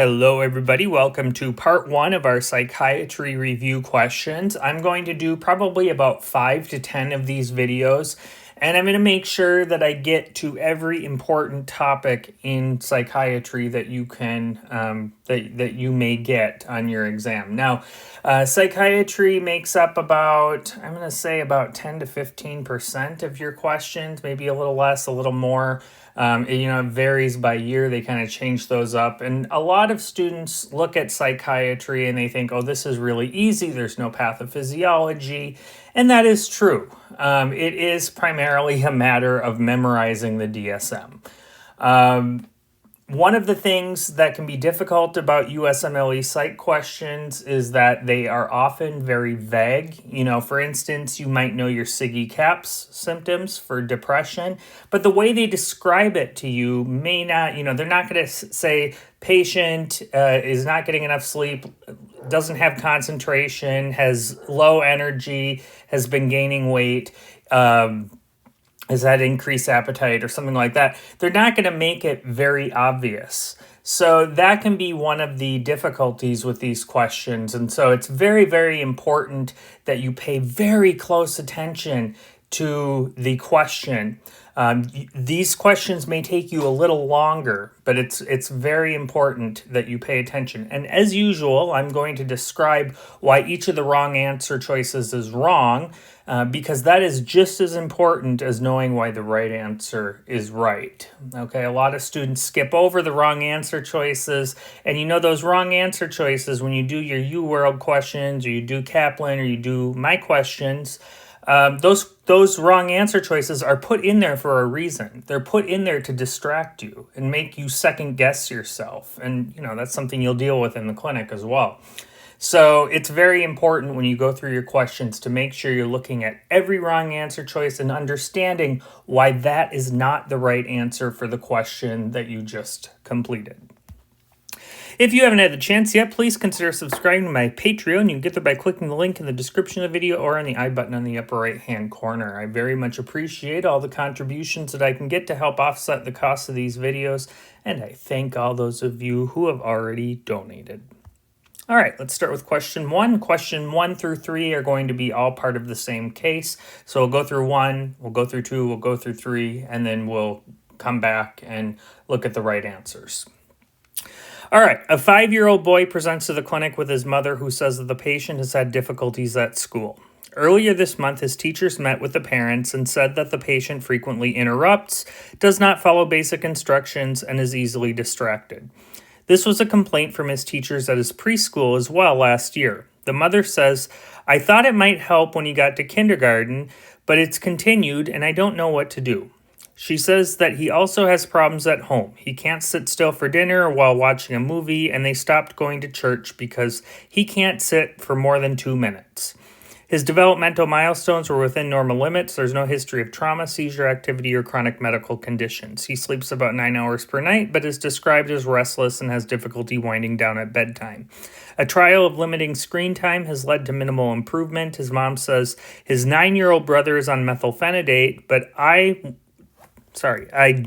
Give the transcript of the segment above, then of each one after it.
Hello, everybody. Welcome to part one of our psychiatry review questions. I'm going to do probably about 5 to 10 of these videos, and I'm going to make sure that I get to every important topic in psychiatry that you can that you may get on your exam. Now, psychiatry makes up about, I'm going to say about 10 to 15% of your questions, maybe a little less, a little more. It varies by year. They kind of change those up. And a lot of students look at psychiatry and they think, oh, this is really easy. There's no pathophysiology. And that is true. It is primarily a matter of memorizing the DSM. One of the things that can be difficult about USMLE psych questions is that they are often very vague. For instance, you might know your Siggy CAPS symptoms for depression, but the way they describe it to you may not, they're not going to say patient is not getting enough sleep, doesn't have concentration, has low energy, has been gaining weight, has had increased appetite or something like that. They're not going to make it very obvious. So that can be one of the difficulties with these questions. And so it's very, very important that you pay very close attention to the question. These questions may take you a little longer, but it's very important that you pay attention. And as usual, I'm going to describe why each of the wrong answer choices is wrong, because that is just as important as knowing why the right answer is right. Okay, a lot of students skip over the wrong answer choices, and those wrong answer choices, when you do your UWorld questions, or you do Kaplan, or you do my questions, those wrong answer choices are put in there for a reason. They're put in there to distract you and make you second guess yourself. And, that's something you'll deal with in the clinic as well. So it's very important when you go through your questions to make sure you're looking at every wrong answer choice and understanding why that is not the right answer for the question that you just completed. If you haven't had the chance yet, please consider subscribing to my Patreon. You can get there by clicking the link in the description of the video or on the I button on the upper right-hand corner. I very much appreciate all the contributions that I can get to help offset the cost of these videos, and I thank all those of you who have already donated. All right, let's start with question 1. Question 1 through 3 are going to be all part of the same case. So we'll go through 1, we'll go through 2, we'll go through 3, and then we'll come back and look at the right answers. All right, a 5-year-old boy presents to the clinic with his mother, who says that the patient has had difficulties at school. Earlier this month, his teachers met with the parents and said that the patient frequently interrupts, does not follow basic instructions, and is easily distracted. This was a complaint from his teachers at his preschool as well last year. The mother says, "I thought it might help when he got to kindergarten, but it's continued and I don't know what to do." She says that he also has problems at home. He can't sit still for dinner or while watching a movie, and they stopped going to church because he can't sit for more than 2 minutes. His developmental milestones were within normal limits. There's no history of trauma, seizure activity, or chronic medical conditions. He sleeps about 9 hours per night, but is described as restless and has difficulty winding down at bedtime. A trial of limiting screen time has led to minimal improvement. His mom says his 9-year-old brother is on methylphenidate, but I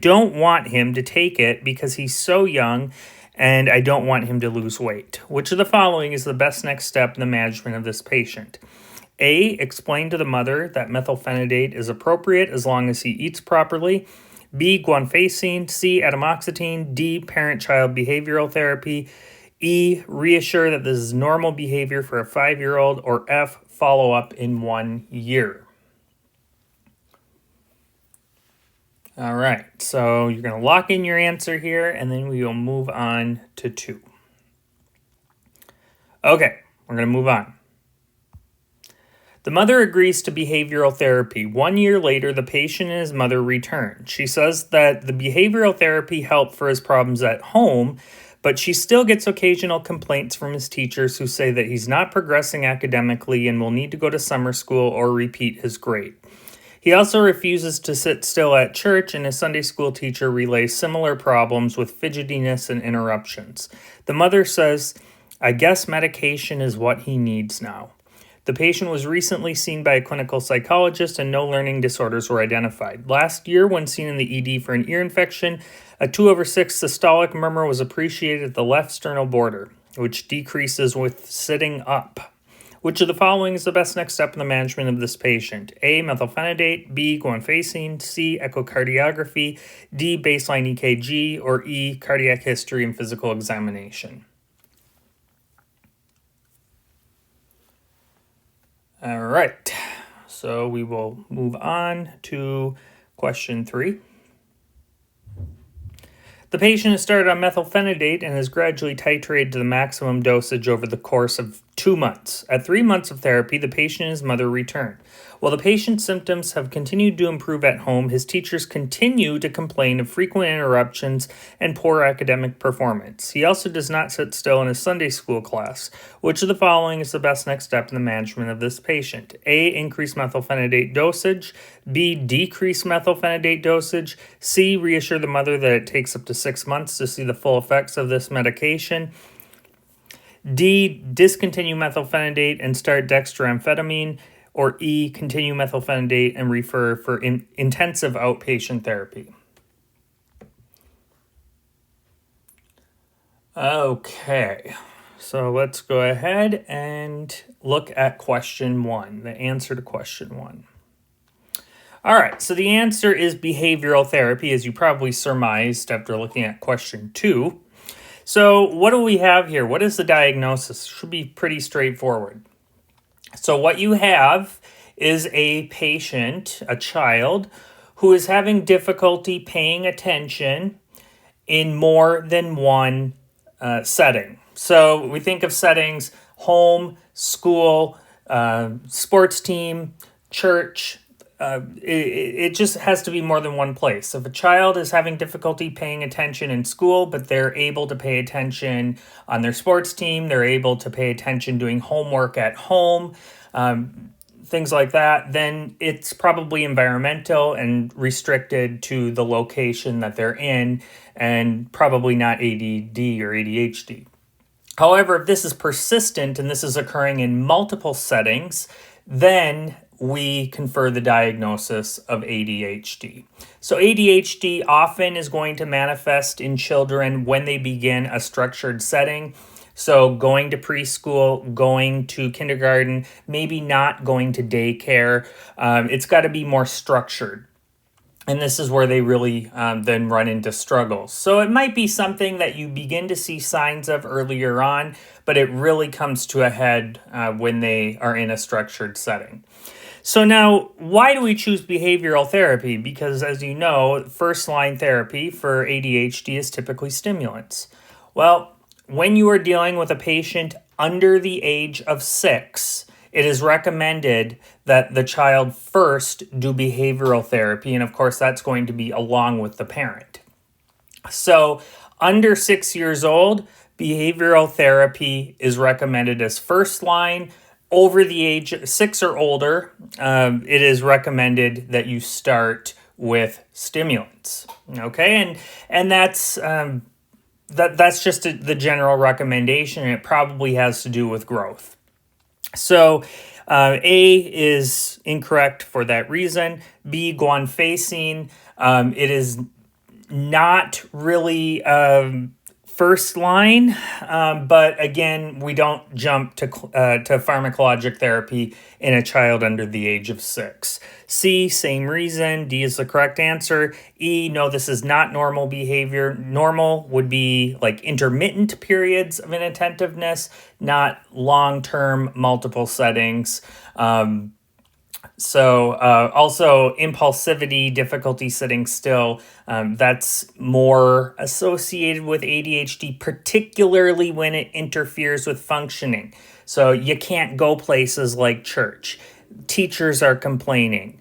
don't want him to take it because he's so young and I don't want him to lose weight. Which of the following is the best next step in the management of this patient? A, explain to the mother that methylphenidate is appropriate as long as he eats properly. B, guanfacine. C, atomoxetine. D, parent-child behavioral therapy. E, reassure that this is normal behavior for a 5-year-old. Or F, follow up in 1 year. All right, so you're going to lock in your answer here, and then we will move on to 2. Okay, we're going to move on. The mother agrees to behavioral therapy. 1 year later, the patient and his mother return. She says that the behavioral therapy helped for his problems at home, but she still gets occasional complaints from his teachers who say that he's not progressing academically and will need to go to summer school or repeat his grade. He also refuses to sit still at church, and his Sunday school teacher relays similar problems with fidgetiness and interruptions. The mother says, "I guess medication is what he needs now." The patient was recently seen by a clinical psychologist and no learning disorders were identified. Last year, when seen in the ED for an ear infection, A 2/6 systolic murmur was appreciated at the left sternal border, which decreases with sitting up. Which of the following is the best next step in the management of this patient? A, methylphenidate, B, guanfacine, C, echocardiography, D, baseline EKG, or E, cardiac history and physical examination. All right, so we will move on to question 3. The patient is started on methylphenidate and is gradually titrated to the maximum dosage over the course of 2 months. At 3 months of therapy, the patient and his mother return. While the patient's symptoms have continued to improve at home, his teachers continue to complain of frequent interruptions and poor academic performance. He also does not sit still in his Sunday school class. Which of the following is the best next step in the management of this patient? A, increase methylphenidate dosage. B, decrease methylphenidate dosage. C, reassure the mother that it takes up to 6 months to see the full effects of this medication. D, discontinue methylphenidate and start dextroamphetamine. Or E, continue methylphenidate and refer for intensive outpatient therapy. Okay, so let's go ahead and look at question 1, the answer to question 1. All right, so the answer is behavioral therapy, as you probably surmised after looking at question 2. So what do we have here? What is the diagnosis? Should be pretty straightforward. So what you have is a patient, a child, who is having difficulty paying attention in more than one setting. So we think of settings: home, school, sports team, church. It just has to be more than one place. If a child is having difficulty paying attention in school, but they're able to pay attention on their sports team, they're able to pay attention doing homework at home, things like that, then it's probably environmental and restricted to the location that they're in, and probably not ADD or ADHD. However, if this is persistent and this is occurring in multiple settings, then we confer the diagnosis of ADHD. So ADHD often is going to manifest in children when they begin a structured setting. So going to preschool, going to kindergarten, maybe not going to daycare. It's got to be more structured. And this is where they really then run into struggles. So it might be something that you begin to see signs of earlier on, but it really comes to a head when they are in a structured setting. So now, why do we choose behavioral therapy? Because as you know, first-line therapy for ADHD is typically stimulants. Well, when you are dealing with a patient under the age of 6, it is recommended that the child first do behavioral therapy, and of course that's going to be along with the parent. So under 6 years old, behavioral therapy is recommended as first line. Over the age of 6 or older, it is recommended that you start with stimulants. Okay, and that's just the general recommendation, and it probably has to do with growth. So A is incorrect for that reason. B, guanfacine, it is not really first line, but again, we don't jump to pharmacologic therapy in a child under the age of 6. C, same reason. D is the correct answer. E, no, this is not normal behavior. Normal would be like intermittent periods of inattentiveness, not long-term multiple settings. Also impulsivity, difficulty sitting still, that's more associated with ADHD, particularly when it interferes with functioning. So you can't go places like church. Teachers are complaining,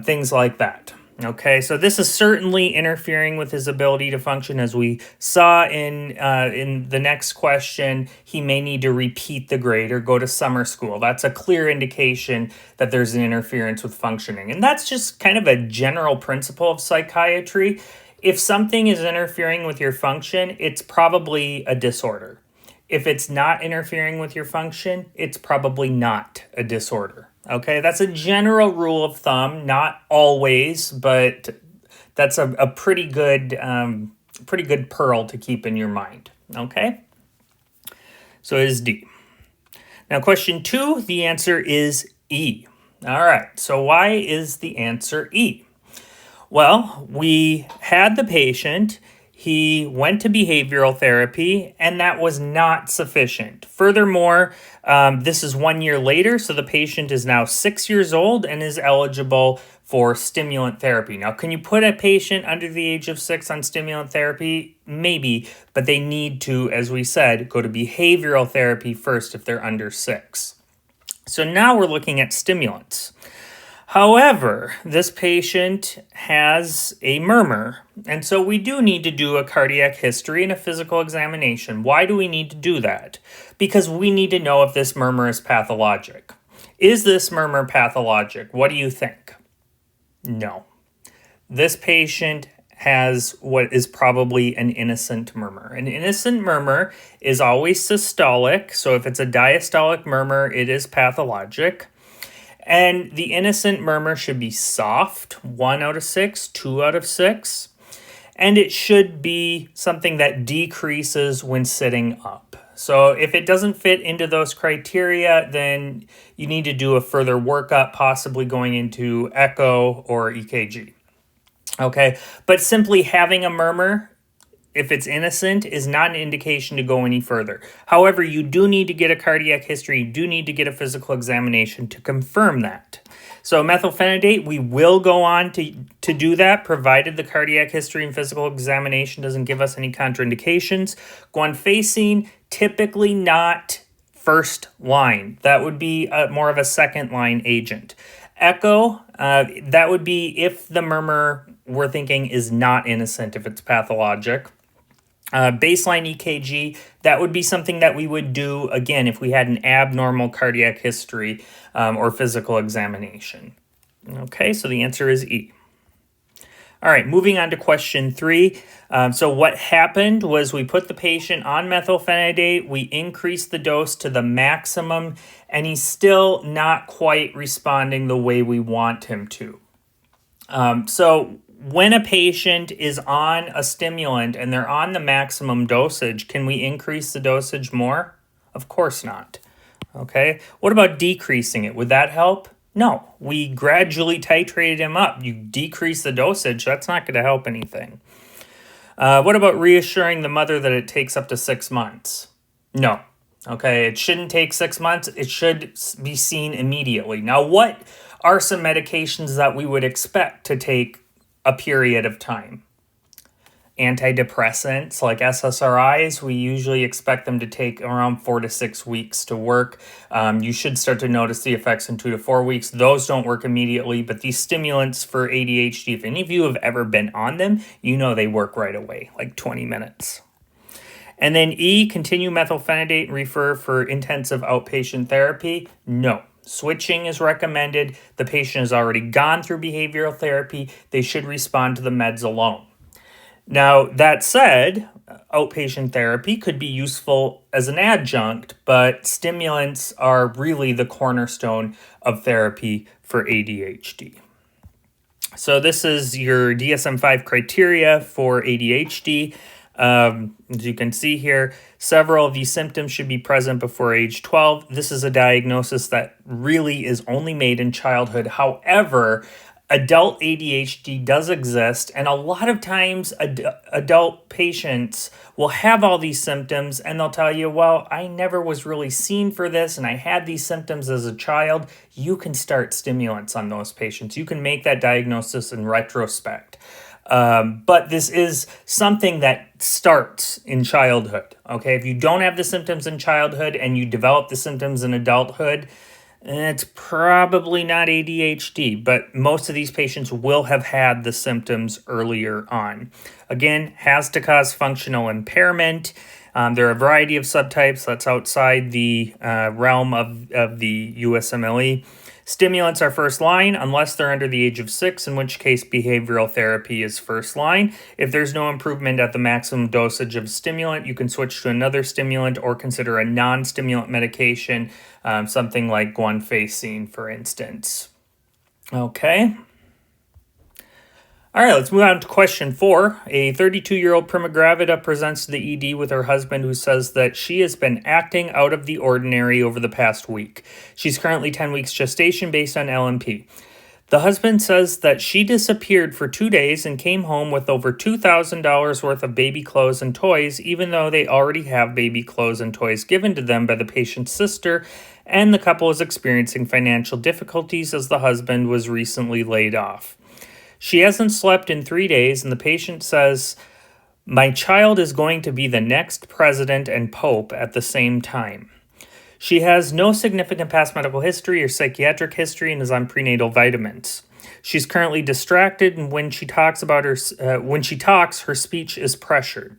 things like that. Okay, so this is certainly interfering with his ability to function. As we saw in the next question, he may need to repeat the grade or go to summer school. That's a clear indication that there's an interference with functioning. And that's just kind of a general principle of psychiatry. If something is interfering with your function, it's probably a disorder. If it's not interfering with your function, it's probably not a disorder. Okay, that's a general rule of thumb, not always, but that's a pretty good pretty good pearl to keep in your mind. Okay? So it is D. Now, question 2, the answer is E. All right, so why is the answer E? Well, we had the patient, he went to behavioral therapy, and that was not sufficient. Furthermore, this is 1 year later, so the patient is now 6 years old and is eligible for stimulant therapy. Now, can you put a patient under the age of 6 on stimulant therapy? Maybe, but they need to, as we said, go to behavioral therapy first if they're under 6. So now we're looking at stimulants. However, this patient has a murmur, and so we do need to do a cardiac history and a physical examination. Why do we need to do that? Because we need to know if this murmur is pathologic. Is this murmur pathologic? What do you think? No. This patient has what is probably an innocent murmur. An innocent murmur is always systolic, so if it's a diastolic murmur, it is pathologic. And the innocent murmur should be soft, 1 out of 6, 2 out of 6. And it should be something that decreases when sitting up. So if it doesn't fit into those criteria, then you need to do a further workup, possibly going into echo or EKG. Okay, but simply having a murmur, if it's innocent, is not an indication to go any further. However, you do need to get a cardiac history. You do need to get a physical examination to confirm that. So methylphenidate, we will go on to do that, provided the cardiac history and physical examination doesn't give us any contraindications. Guanfacine, typically not first line. That would be more of a second line agent. Echo, that would be if the murmur we're thinking is not innocent, if it's pathologic. Baseline EKG, that would be something that we would do, again, if we had an abnormal cardiac history or physical examination. Okay, so the answer is E. All right, moving on to question 3. So what happened was we put the patient on methylphenidate, we increased the dose to the maximum, and he's still not quite responding the way we want him to. So when a patient is on a stimulant and they're on the maximum dosage, can we increase the dosage more? Of course not. Okay, what about decreasing it? Would that help? No, we gradually titrated him up. You decrease the dosage, that's not going to help anything. What about reassuring the mother that it takes up to 6 months? No. Okay, it shouldn't take 6 months. It should be seen immediately. Now, what are some medications that we would expect to take a period of time? Antidepressants like SSRIs, we usually expect them to take around 4 to 6 weeks to work. You should start to notice the effects in 2 to 4 weeks. Those don't work immediately, but these stimulants for ADHD, if any of you have ever been on them, you know they work right away, like 20 minutes. And then E, continue methylphenidate and refer for intensive outpatient therapy. No. Switching is recommended. The patient has already gone through behavioral therapy. They should respond to the meds alone. Now, that said, outpatient therapy could be useful as an adjunct, but stimulants are really the cornerstone of therapy for ADHD. So this is your DSM-5 criteria for ADHD. As you can see here, several of these symptoms should be present before age 12. This is a diagnosis that really is only made in childhood. However, adult ADHD does exist, and a lot of times adult patients will have all these symptoms and they'll tell you, well, I never was really seen for this and I had these symptoms as a child. You can start stimulants on those patients. You can make that diagnosis in retrospect. But this is something that starts in childhood, okay? If you don't have the symptoms in childhood and you develop the symptoms in adulthood, it's probably not ADHD, but most of these patients will have had the symptoms earlier on. Again, has to cause functional impairment. There are a variety of subtypes that's outside the realm of the USMLE. Stimulants are first line unless they're under the age of 6, in which case behavioral therapy is first line. If there's no improvement at the maximum dosage of stimulant, you can switch to another stimulant or consider a non-stimulant medication, something like guanfacine, for instance. Okay. All right, let's move on to question 4. A 32-year-old prima gravida presents to the ED with her husband who says that she has been acting out of the ordinary over the past week. She's currently 10 weeks gestation based on LMP. The husband says that she disappeared for 2 days and came home with over $2,000 worth of baby clothes and toys, even though they already have baby clothes and toys given to them by the patient's sister, and the couple is experiencing financial difficulties as the husband was recently laid off. She hasn't slept in 3 days, and the patient says, "My child is going to be the next president and pope at the same time." She has no significant past medical history or psychiatric history and is on prenatal vitamins. She's currently distracted, and when she talks, her speech is pressured.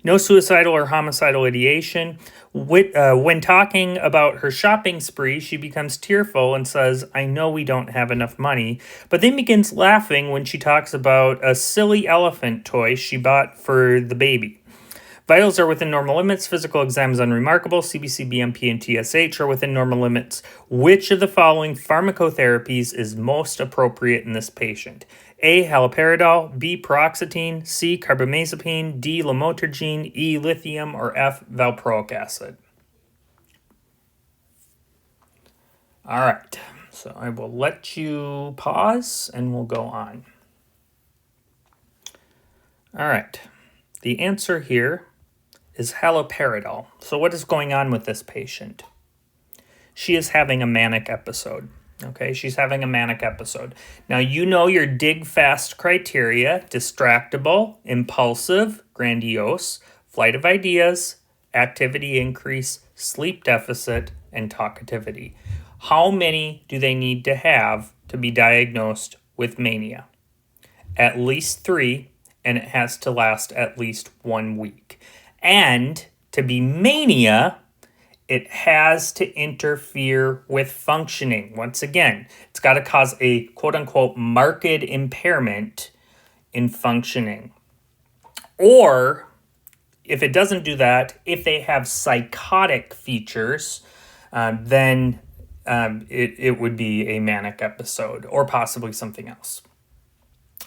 No suicidal or homicidal ideation. When talking about her shopping spree, she becomes tearful and says, "I know we don't have enough money," but then begins laughing when she talks about a silly elephant toy she bought for the baby. Vitals are within normal limits. Physical exam is unremarkable. CBC, BMP, and TSH are within normal limits. Which of the following pharmacotherapies is most appropriate in this patient? A. Haloperidol, B. Paroxetine, C. Carbamazepine, D. Lamotrigine, E. Lithium, or F. Valproic acid. All right, so I will let you pause and we'll go on. All right, the answer here is haloperidol. So what is going on with this patient? She is having a manic episode. Okay, she's having a manic episode. Now, you know your dig fast criteria: distractible, impulsive, grandiose, flight of ideas, activity increase, sleep deficit, and talkativity. How many do they need to have to be diagnosed with mania? At least 3, and it has to last at least 1 week. And to be mania, it has to interfere with functioning. Once again, it's got to cause a quote-unquote marked impairment in functioning. Or, if it doesn't do that, if they have psychotic features, then it would be a manic episode or possibly something else.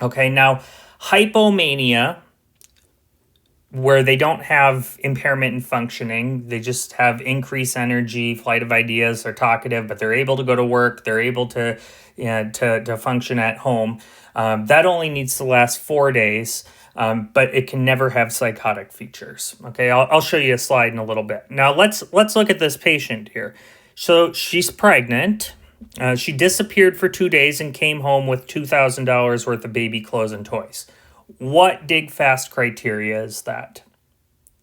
Okay, now, hypomania, where they don't have impairment in functioning, they just have increased energy, flight of ideas, they're talkative, but they're able to go to work, they're able to function at home. That only needs to last 4 days, but it can never have psychotic features. Okay, I'll show you a slide in a little bit. Now let's look at this patient here. So she's pregnant. She disappeared for 2 days and came home with $2,000 worth of baby clothes and toys. What dig fast criteria is that?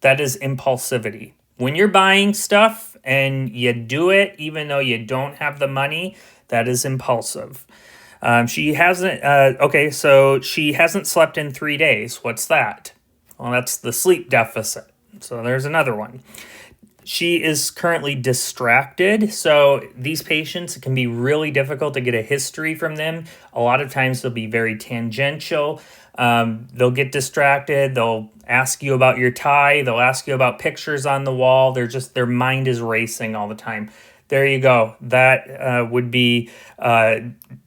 That is impulsivity. When you're buying stuff and you do it even though you don't have the money, that is impulsive. She hasn't slept in 3 days. What's that? Well, that's the sleep deficit. So there's another one. She is currently distracted. So these patients, it can be really difficult to get a history from them. A lot of times they'll be very tangential. They'll get distracted. They'll ask you about your tie. They'll ask you about pictures on the wall. Their mind is racing all the time. There you go. That would be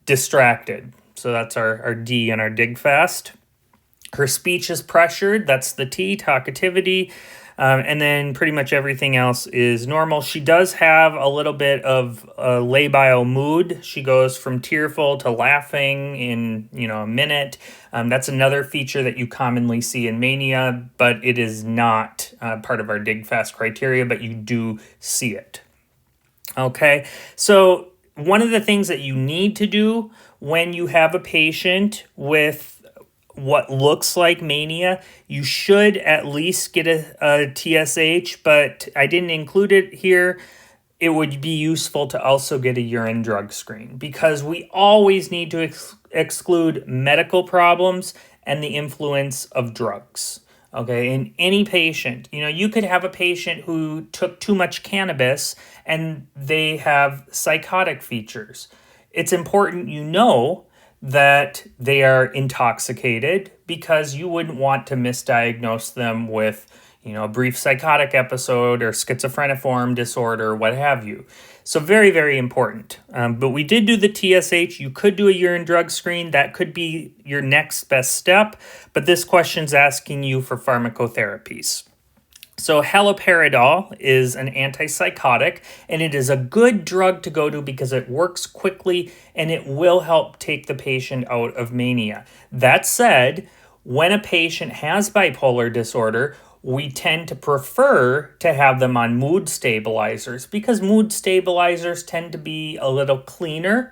distracted. So that's our D and our dig fast. Her speech is pressured. That's the T, talkativity. And then pretty much everything else is normal. She does have a little bit of a labile mood. She goes from tearful to laughing in, a minute. That's another feature that you commonly see in mania, but it is not part of our dig fast criteria, but you do see it. Okay, so one of the things that you need to do when you have a patient with what looks like mania, you should at least get a TSH, but I didn't include it here. It would be useful to also get a urine drug screen because we always need to exclude medical problems and the influence of drugs. Okay, in any patient, you could have a patient who took too much cannabis and they have psychotic features. It's important that they are intoxicated because you wouldn't want to misdiagnose them with, a brief psychotic episode or schizophreniform disorder, what have you. So very, very important. But we did do the TSH. You could do a urine drug screen. That could be your next best step. But this question's asking you for pharmacotherapies. So haloperidol is an antipsychotic, and it is a good drug to go to because it works quickly and it will help take the patient out of mania. That said, when a patient has bipolar disorder, we tend to prefer to have them on mood stabilizers because mood stabilizers tend to be a little cleaner.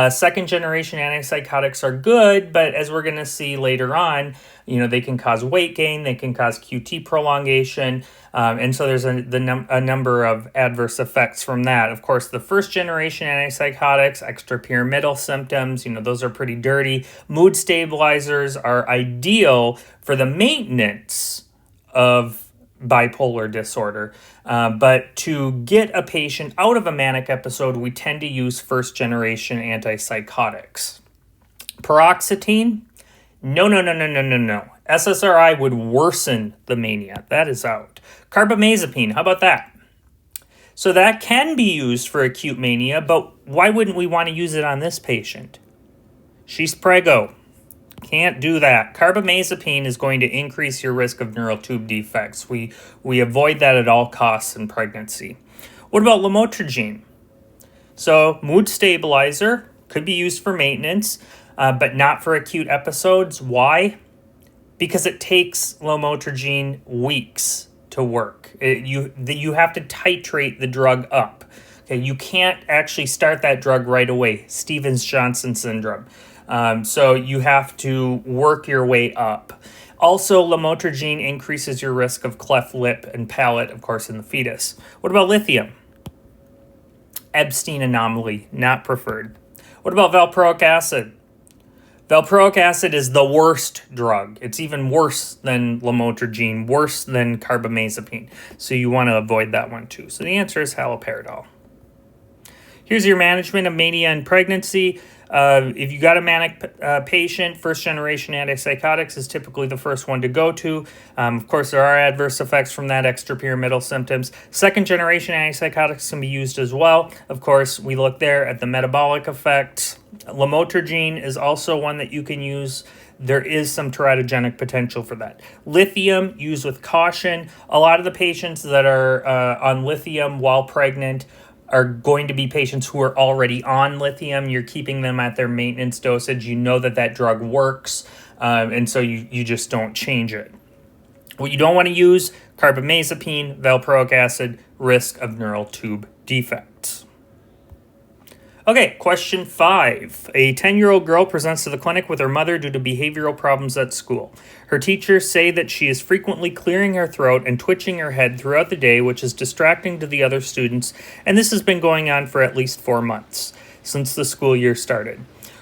Second generation antipsychotics are good, but as we're going to see later on, they can cause weight gain, they can cause QT prolongation, and so there's a number of adverse effects from that. Of course, the first generation antipsychotics, extrapyramidal symptoms, those are pretty dirty. Mood stabilizers are ideal for the maintenance of bipolar disorder. But to get a patient out of a manic episode, we tend to use first generation antipsychotics. Paroxetine? No. SSRI would worsen the mania. That is out. Carbamazepine, how about that? So that can be used for acute mania, but why wouldn't we want to use it on this patient? She's preggo. Can't do that. Carbamazepine is going to increase your risk of neural tube defects. We avoid that at all costs in pregnancy. What about lamotrigine? So mood stabilizer could be used for maintenance, but not for acute episodes. Why? Because it takes lamotrigine weeks to work. You have to titrate the drug up. Okay, you can't actually start that drug right away. Stevens-Johnson syndrome. So you have to work your way up. Also, lamotrigine increases your risk of cleft lip and palate, of course, in the fetus. What about lithium? Epstein anomaly, not preferred. What about valproic acid? Valproic acid is the worst drug. It's even worse than lamotrigine, worse than carbamazepine. So you want to avoid that one too. So the answer is haloperidol. Here's your management of mania and pregnancy. If you got a manic patient, first generation antipsychotics is typically the first one to go to. Of course, there are adverse effects from that, extrapyramidal symptoms. Second generation antipsychotics can be used as well. Of course, we look there at the metabolic effects. Lamotrigine is also one that you can use. There is some teratogenic potential for that. Lithium, used with caution. A lot of the patients that are on lithium while pregnant are going to be patients who are already on lithium. You're keeping them at their maintenance dosage. You know that drug works, and so you just don't change it. What you don't want to use, carbamazepine, valproic acid, risk of neural tube defects. Okay, question 5. A 10-year-old girl presents to the clinic with her mother due to behavioral problems at school. Her teachers say that she is frequently clearing her throat and twitching her head throughout the day, which is distracting to the other students, and this has been going on for at least 4 months, since the school year started.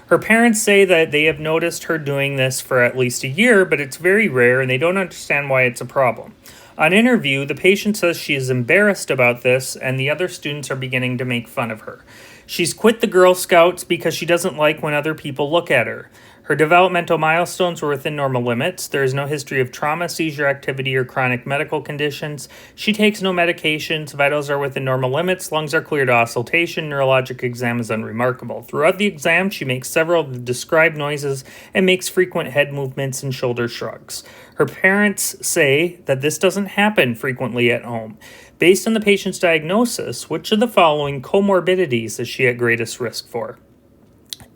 Her parents say that they have noticed her doing this for at least a year, but it's very rare and they don't understand why it's a problem. On interview, the patient says she is embarrassed about this and the other students are beginning to make fun of her. She's quit the Girl Scouts because she doesn't like when other people look at her. Her developmental milestones were within normal limits. There is no history of trauma, seizure activity, or chronic medical conditions. She takes no medications. Vitals are within normal limits. Lungs are clear to auscultation. Neurologic exam is unremarkable. Throughout the exam, she makes several of the described noises and makes frequent head movements and shoulder shrugs. Her parents say that this doesn't happen frequently at home. Based on the patient's diagnosis, which of the following comorbidities is she at greatest risk for?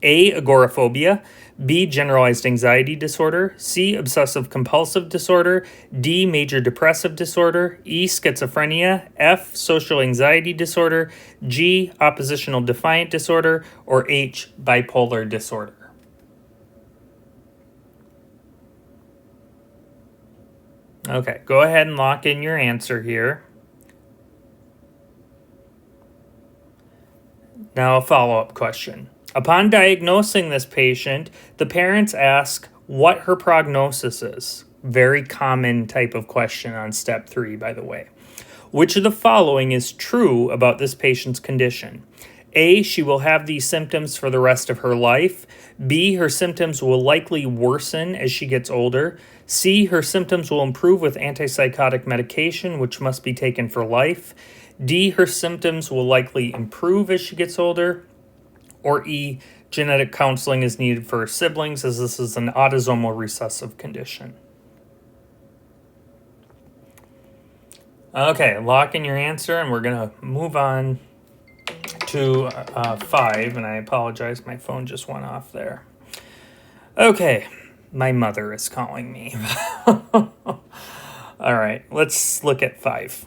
A. Agoraphobia. B. Generalized anxiety disorder. C. Obsessive compulsive disorder. D. Major depressive disorder. E. Schizophrenia. F. Social anxiety disorder. G. Oppositional defiant disorder. Or H. Bipolar disorder. Okay, go ahead and lock in your answer here. Now, a follow-up question. Upon diagnosing this patient, the parents ask what her prognosis is. Very common type of question on step 3, by the way. Which of the following is true about this patient's condition? A, she will have these symptoms for the rest of her life. B, her symptoms will likely worsen as she gets older. C, her symptoms will improve with antipsychotic medication, which must be taken for life. D, her symptoms will likely improve as she gets older. Or E, genetic counseling is needed for her siblings as this is an autosomal recessive condition. Okay, lock in your answer, and we're going to move on to 5, and I apologize, my phone just went off there. Okay, my mother is calling me. All right, let's look at 5.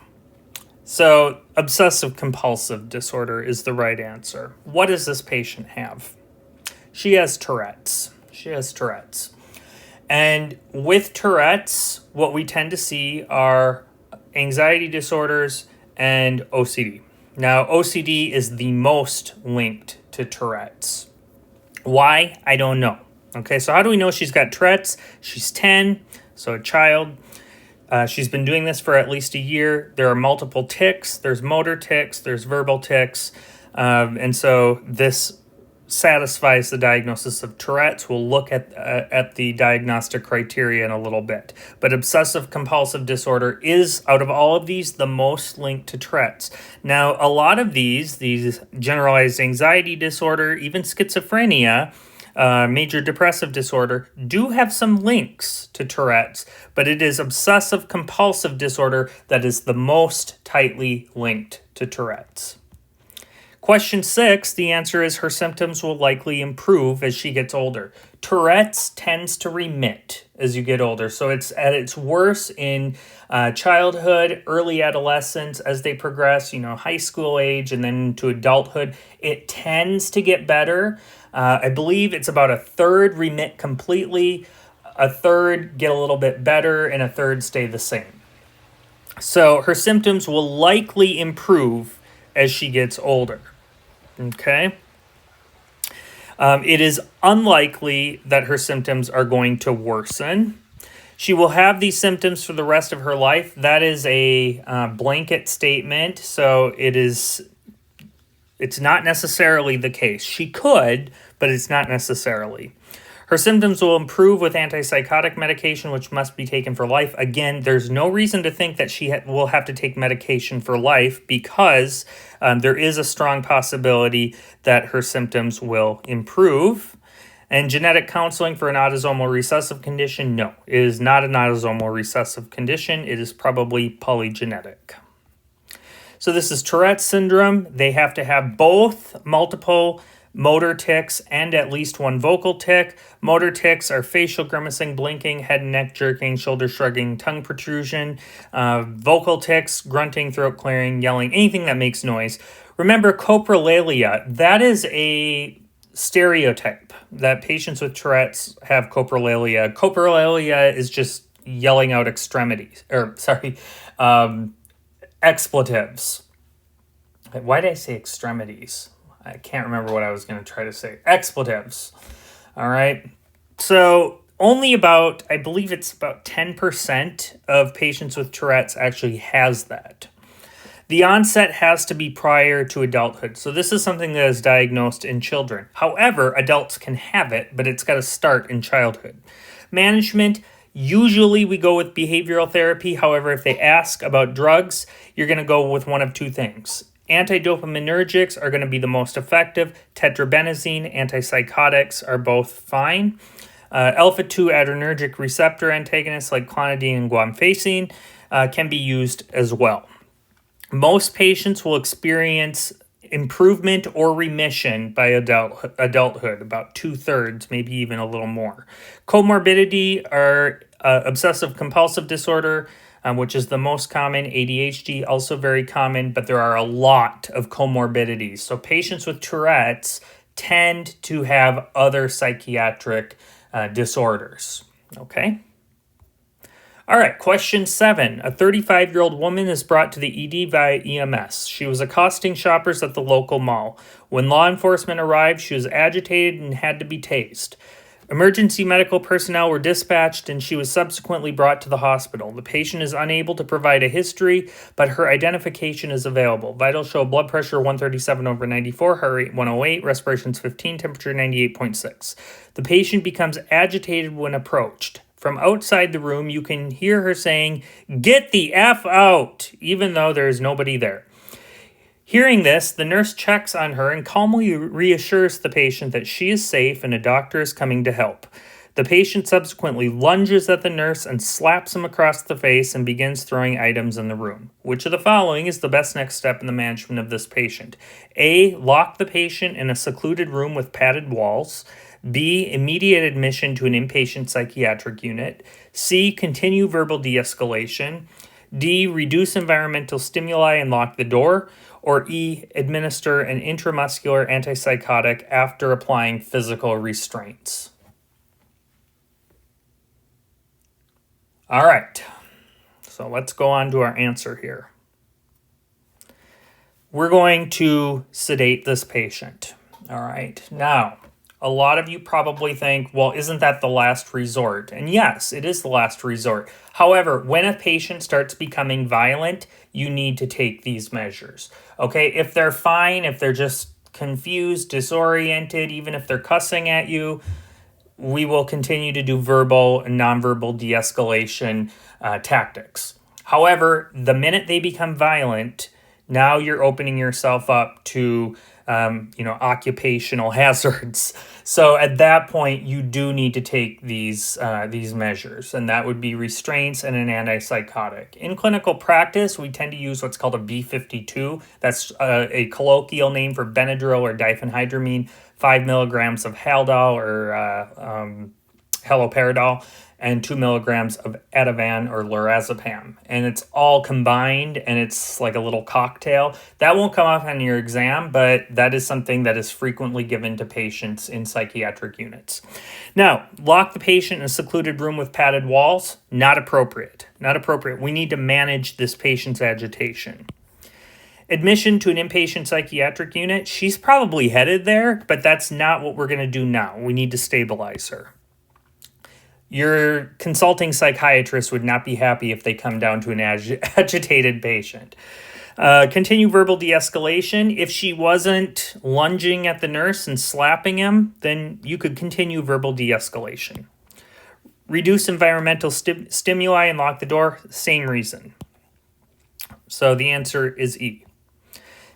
So, obsessive compulsive disorder is the right answer. What does this patient have? She has Tourette's. And with Tourette's, what we tend to see are anxiety disorders and OCD. Now, OCD is the most linked to Tourette's. Why? I don't know. Okay, so how do we know she's got Tourette's? She's 10, so a child. She's been doing this for at least a year. There are multiple tics. There's motor tics. There's verbal tics. And so this satisfies the diagnosis of Tourette's. We'll look at the diagnostic criteria in a little bit. But obsessive compulsive disorder is, out of all of these, the most linked to Tourette's. Now, a lot of these generalized anxiety disorder, even schizophrenia, major depressive disorder, do have some links to Tourette's, but it is obsessive compulsive disorder that is the most tightly linked to Tourette's. Question 6, the answer is her symptoms will likely improve as she gets older. Tourette's tends to remit as you get older, so it's at its worst in childhood, early adolescence, as they progress, high school age, and then to adulthood. It tends to get better. I believe it's about a third remit completely, a third get a little bit better, and a third stay the same. So her symptoms will likely improve as she gets older. Okay? It is unlikely that her symptoms are going to worsen. She will have these symptoms for the rest of her life. That is a blanket statement, so it's not necessarily the case. She could, but it's not necessarily. Her symptoms will improve with antipsychotic medication, which must be taken for life. Again, there's no reason to think that she will have to take medication for life because there is a strong possibility that her symptoms will improve. And genetic counseling for an autosomal recessive condition, no. It is not an autosomal recessive condition. It is probably polygenetic. So this is Tourette's syndrome. They have to have both multiple motor tics and at least one vocal tic. Motor tics are facial grimacing, blinking, head and neck jerking, shoulder shrugging, tongue protrusion. Vocal tics, grunting, throat clearing, yelling, anything that makes noise. Remember, coprolalia, that is a stereotype that patients with Tourette's have coprolalia. Coprolalia is just yelling out expletives. Why did I say extremities? I can't remember what I was going to try to say. Expletives. All right. So only I believe it's about 10% of patients with Tourette's actually has that. The onset has to be prior to adulthood. So this is something that is diagnosed in children. However, adults can have it, but it's got to start in childhood. Management, usually we go with behavioral therapy. However, if they ask about drugs, you're going to go with one of two things. Antidopaminergics are going to be the most effective. Tetrabenazine, antipsychotics are both fine. Alpha-2 adrenergic receptor antagonists like clonidine and guanfacine can be used as well. Most patients will experience improvement or remission by adulthood, about 2/3, maybe even a little more. Comorbidity are obsessive compulsive disorder, which is the most common. ADHD, also very common, but there are a lot of comorbidities. So patients with Tourette's tend to have other psychiatric disorders. Okay? All right, question 7. A 35-year-old woman is brought to the ED via EMS. She was accosting shoppers at the local mall. When law enforcement arrived, she was agitated and had to be tased. Emergency medical personnel were dispatched and she was subsequently brought to the hospital. The patient is unable to provide a history, but her identification is available. Vitals show blood pressure 137/94, heart rate 108, respirations 15, temperature 98.6. The patient becomes agitated when approached. From outside the room, you can hear her saying, "Get the F out," even though there is nobody there. Hearing this, the nurse checks on her and calmly reassures the patient that she is safe and a doctor is coming to help. The patient subsequently lunges at the nurse and slaps him across the face and begins throwing items in the room. Which of the following is the best next step in the management of this patient? A. Lock the patient in a secluded room with padded walls. B. Immediate admission to an inpatient psychiatric unit. C. Continue verbal de-escalation. D. Reduce environmental stimuli and lock the door. Or E. Administer an intramuscular antipsychotic after applying physical restraints. All right, so let's go on to our answer here. We're going to sedate this patient. All right, now, a lot of you probably think, well, isn't that the last resort? And yes, it is the last resort. However, when a patient starts becoming violent, you need to take these measures. Okay, if they're fine, if they're just confused, disoriented, even if they're cussing at you, we will continue to do verbal and nonverbal de-escalation tactics. However, the minute they become violent, now you're opening yourself up to occupational hazards. So at that point, you do need to take these measures, and that would be restraints and an antipsychotic. In clinical practice, we tend to use what's called a B52. That's a colloquial name for Benadryl or diphenhydramine, 5 milligrams of Haldol or haloperidol, and 2 milligrams of Ativan or lorazepam. And it's all combined, and it's like a little cocktail. That won't come up on your exam, but that is something that is frequently given to patients in psychiatric units. Now, lock the patient in a secluded room with padded walls, not appropriate. Not appropriate. We need to manage this patient's agitation. Admission to an inpatient psychiatric unit, she's probably headed there, but that's not what we're going to do now. We need to stabilize her. Your consulting psychiatrist would not be happy if they come down to an agitated patient. Continue verbal de-escalation. If she wasn't lunging at the nurse and slapping him, then you could continue verbal de-escalation. Reduce environmental stimuli and lock the door, same reason. So the answer is E.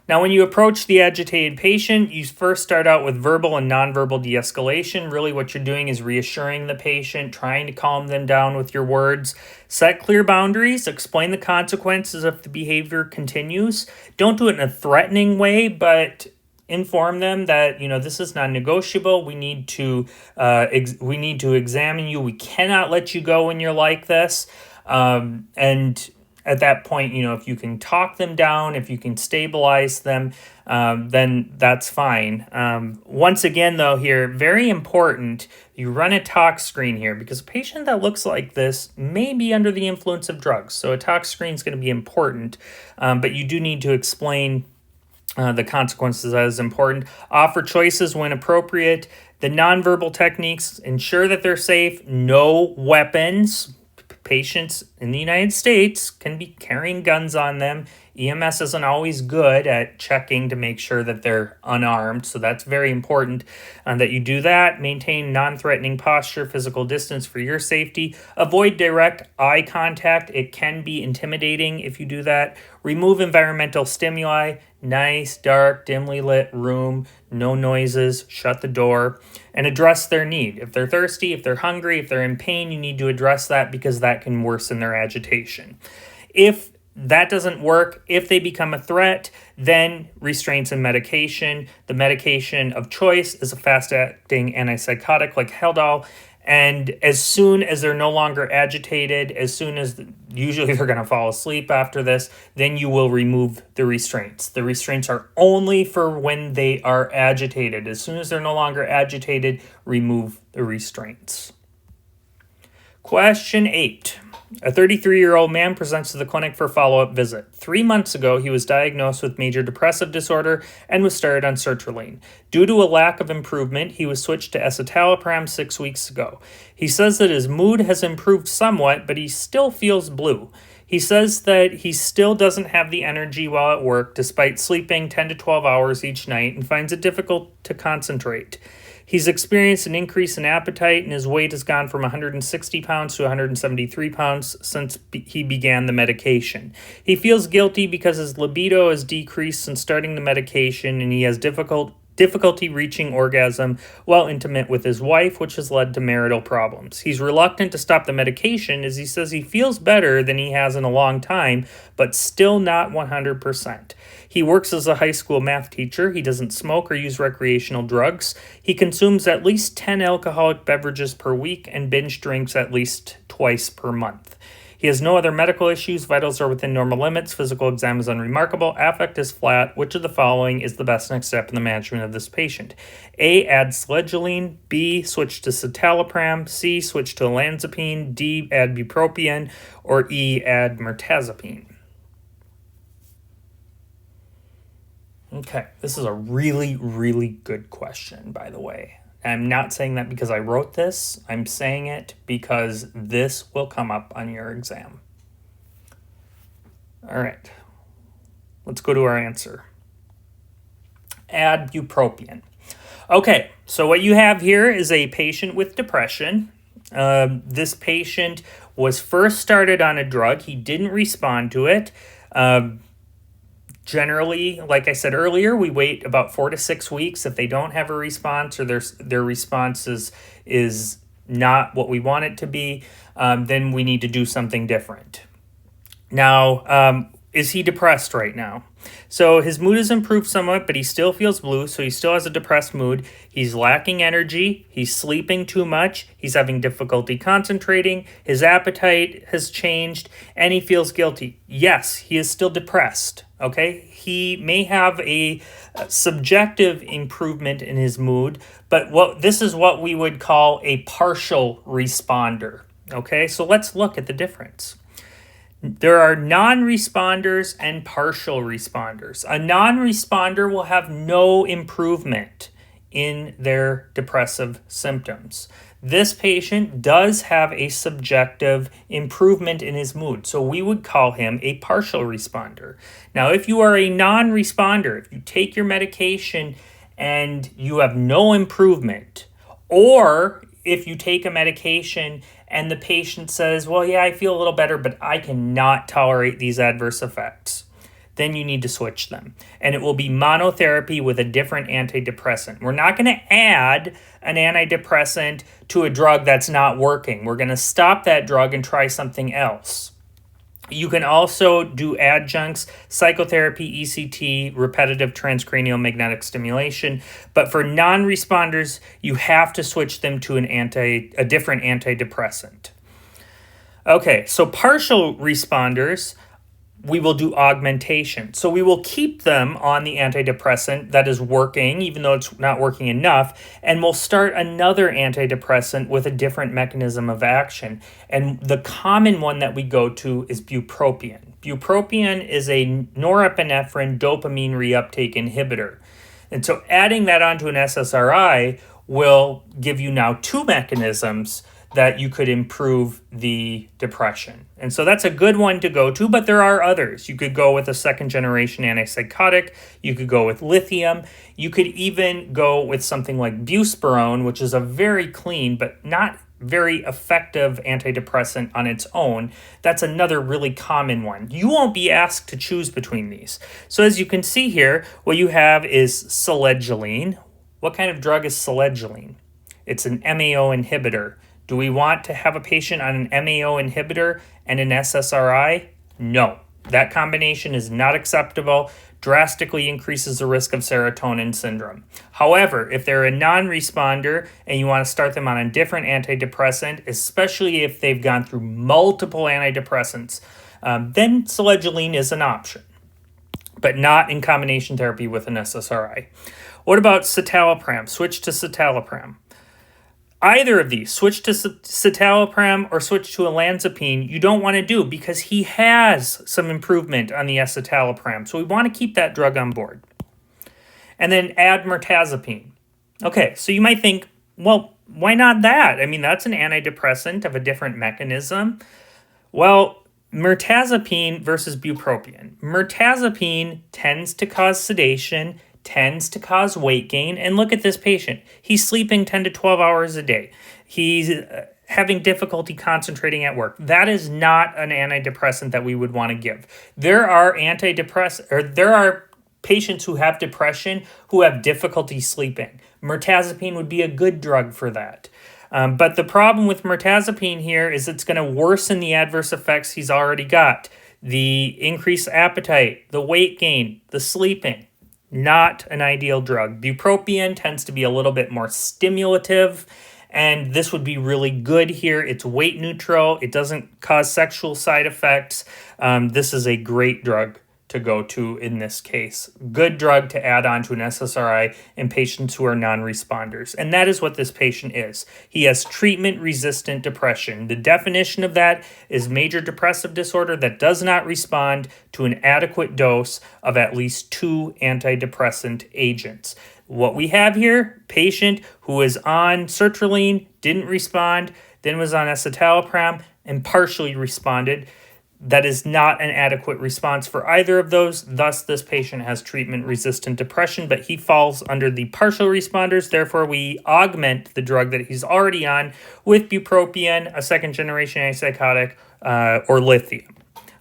Now, when you approach the agitated patient, you first start out with verbal and nonverbal de-escalation. Really what you're doing is reassuring the patient, trying to calm them down with your words. Set clear boundaries, explain the consequences if the behavior continues. Don't do it in a threatening way, but inform them that, this is non-negotiable. We need to examine you. We cannot let you go when you're like this. And at that point, if you can talk them down, if you can stabilize them, then that's fine. Once again, though, here, very important, you run a tox screen here because a patient that looks like this may be under the influence of drugs. So a tox screen is going to be important, but you do need to explain the consequences. That is important. Offer choices when appropriate. The nonverbal techniques, ensure that they're safe. No weapons. Patients in the United States can be carrying guns on them. EMS isn't always good at checking to make sure that they're unarmed, so that's very important that you do that. Maintain non-threatening posture, physical distance for your safety. Avoid direct eye contact. It can be intimidating if you do that. Remove environmental stimuli. Nice, dark, dimly lit room, no noises, shut the door, and address their need. If they're thirsty, if they're hungry, if they're in pain, you need to address that because that can worsen their agitation. If that doesn't work, if they become a threat, then restraints and medication. The medication of choice is a fast-acting antipsychotic like Haldol. And as soon as they're no longer agitated, usually they're going to fall asleep after this, then you will remove the restraints. The restraints are only for when they are agitated. As soon as they're no longer agitated, remove the restraints. Question 8. A 33-year-old man presents to the clinic for a follow-up visit. 3 months ago, he was diagnosed with major depressive disorder and was started on sertraline. Due to a lack of improvement, he was switched to escitalopram 6 weeks ago. He says that his mood has improved somewhat, but he still feels blue. He says that he still doesn't have the energy while at work despite sleeping 10 to 12 hours each night and finds it difficult to concentrate. He's experienced an increase in appetite, and his weight has gone from 160 pounds to 173 pounds since he began the medication. He feels guilty because his libido has decreased since starting the medication, and he has difficulty reaching orgasm while intimate with his wife, which has led to marital problems. He's reluctant to stop the medication as he says he feels better than he has in a long time, but still not 100%. He works as a high school math teacher. He doesn't smoke or use recreational drugs. He consumes at least 10 alcoholic beverages per week and binge drinks at least twice per month. He has no other medical issues. Vitals are within normal limits. Physical exam is unremarkable. Affect is flat. Which of the following is the best next step in the management of this patient? A, add sledgeline. B, switch to citalopram. C, switch to olanzapine. D, add bupropion. Or E, add mirtazapine. Okay, this is a really, really good question, by the way. I'm not saying that because I wrote this. I'm saying it because this will come up on your exam. All right, let's go to our answer. Add bupropion. Okay, so what you have here is a patient with depression. This patient was first started on a drug. He didn't respond to it. Generally, like I said earlier, we wait about 4 to 6 weeks. If they don't have a response or their response is not what we want it to be, then we need to do something different. Now, is he depressed right now? So his mood has improved somewhat, but he still feels blue, so he still has a depressed mood. He's lacking energy. He's sleeping too much. He's having difficulty concentrating. His appetite has changed, and he feels guilty. Yes, he is still depressed, okay? He may have a subjective improvement in his mood, but this is what we would call a partial responder, okay? So let's look at the difference. There are non-responders and partial responders. A non-responder will have no improvement in their depressive symptoms. This patient does have a subjective improvement in his mood, so we would call him a partial responder. Now, if you are a non-responder, if you take your medication and you have no improvement, or if you take a medication and the patient says, well, yeah, I feel a little better, but I cannot tolerate these adverse effects, then you need to switch them. And it will be monotherapy with a different antidepressant. We're not going to add an antidepressant to a drug that's not working. We're going to stop that drug and try something else. You can also do adjuncts, psychotherapy, ECT, repetitive transcranial magnetic stimulation. But for non-responders, you have to switch them to a different antidepressant. Okay, so partial responders, we will do augmentation. So we will keep them on the antidepressant that is working, even though it's not working enough, and we'll start another antidepressant with a different mechanism of action. And the common one that we go to is bupropion. Bupropion is a norepinephrine dopamine reuptake inhibitor. And so adding that onto an SSRI will give you now two mechanisms that you could improve the depression. And so that's a good one to go to, but there are others. You could go with a second generation antipsychotic. You could go with lithium. You could even go with something like buspirone, which is a very clean but not very effective antidepressant on its own. That's another really common one. You won't be asked to choose between these. So as you can see here, what you have is sledgeline. What kind of drug is sledgeline? It's an MAO inhibitor. Do we want to have a patient on an MAO inhibitor and an SSRI? No. That combination is not acceptable, drastically increases the risk of serotonin syndrome. However, if they're a non-responder and you want to start them on a different antidepressant, especially if they've gone through multiple antidepressants, then sledgeline is an option, but not in combination therapy with an SSRI. What about citalopram? Switch to citalopram. Either of these, switch to citalopram or switch to olanzapine, you don't want to do because he has some improvement on the escitalopram. So we want to keep that drug on board. And then add mirtazapine. Okay, so you might think, well, why not that? I mean, that's an antidepressant of a different mechanism. Well, Mirtazapine versus bupropion. Mirtazapine tends to cause sedation, tends to cause weight gain. And look at this patient. He's sleeping 10 to 12 hours a day. He's having difficulty concentrating at work. That is not an antidepressant that we would want to give. There are patients who have depression who have difficulty sleeping. Mirtazapine would be a good drug for that. But the problem with mirtazapine here is it's going to worsen the adverse effects he's already got. The increased appetite, the weight gain, the sleeping. Not an ideal drug. Bupropion tends to be a little bit more stimulative, and this would be really good here. It's weight neutral. It doesn't cause sexual side effects. This is a great drug to go to in this case. Good drug to add on to an SSRI in patients who are non-responders. And that is what this patient is. He has treatment-resistant depression. The definition of that is major depressive disorder that does not respond to an adequate dose of at least 2 antidepressant agents. What we have here, patient who is on sertraline, didn't respond, then was on escitalopram and partially responded. That is not an adequate response for either of those. Thus, this patient has treatment-resistant depression, but he falls under the partial responders. Therefore, we augment the drug that he's already on with bupropion, a second-generation antipsychotic, or lithium.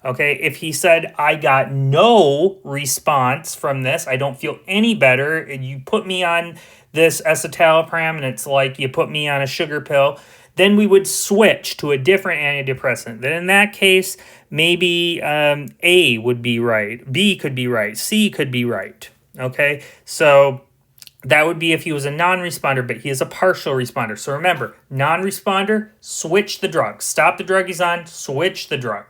Okay, if he said, I got no response from this, I don't feel any better, and you put me on this escitalopram, and it's like you put me on a sugar pill, then we would switch to a different antidepressant. Then in that case, maybe A would be right, B could be right, C could be right, okay? So that would be if he was a non-responder, but he is a partial responder. So remember, non-responder, switch the drug. Stop the drug he's on, switch the drug.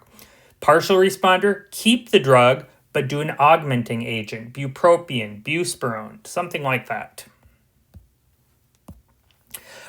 Partial responder, keep the drug, but do an augmenting agent, bupropion, buspirone, something like that.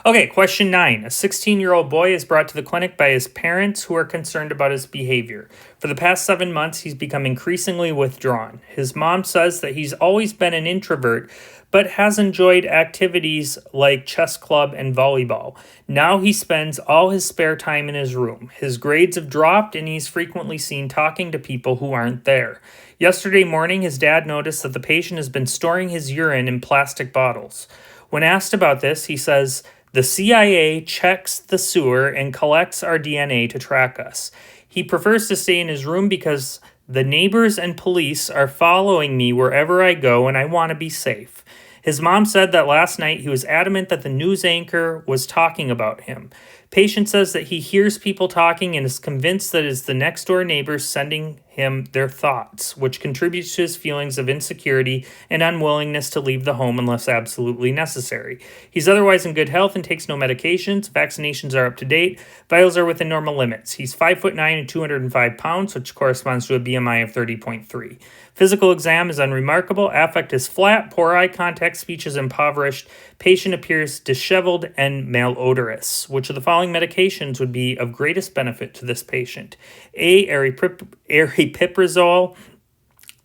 Okay, question 9. A 16-year-old boy is brought to the clinic by his parents who are concerned about his behavior. For the past 7 months, he's become increasingly withdrawn. His mom says that he's always been an introvert, but has enjoyed activities like chess club and volleyball. Now he spends all his spare time in his room. His grades have dropped, and he's frequently seen talking to people who aren't there. Yesterday morning, his dad noticed that the patient has been storing his urine in plastic bottles. When asked about this, he says, the CIA checks the sewer and collects our DNA to track us. He prefers to stay in his room because the neighbors and police are following me wherever I go, and I want to be safe. His mom said that last night he was adamant that the news anchor was talking about him. Patient says that he hears people talking and is convinced that it's the next door neighbors sending him their thoughts, which contributes to his feelings of insecurity and unwillingness to leave the home unless absolutely necessary. He's otherwise in good health and takes no medications. Vaccinations are up to date. Vitals are within normal limits. He's 5'9" and 205 pounds, which corresponds to a BMI of 30.3. Physical exam is unremarkable. Affect is flat. Poor eye contact. Speech is impoverished. Patient appears disheveled and malodorous. Which of the following medications would be of greatest benefit to this patient? A. Aripiprazole.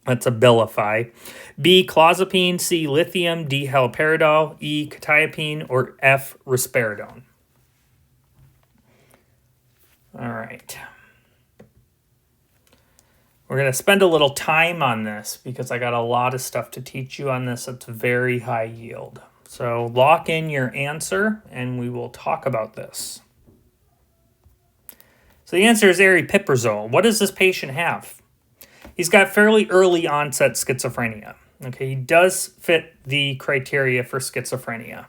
That's Abilify. B. Clozapine. C. Lithium. D. Haloperidol. E. Quetiapine. Or F. Risperidone. All right. We're going to spend a little time on this because I got a lot of stuff to teach you on this. It's very high yield. So lock in your answer and we will talk about this. So the answer is aripiprazole. What does this patient have? He's got fairly early onset schizophrenia. Okay, he does fit the criteria for schizophrenia.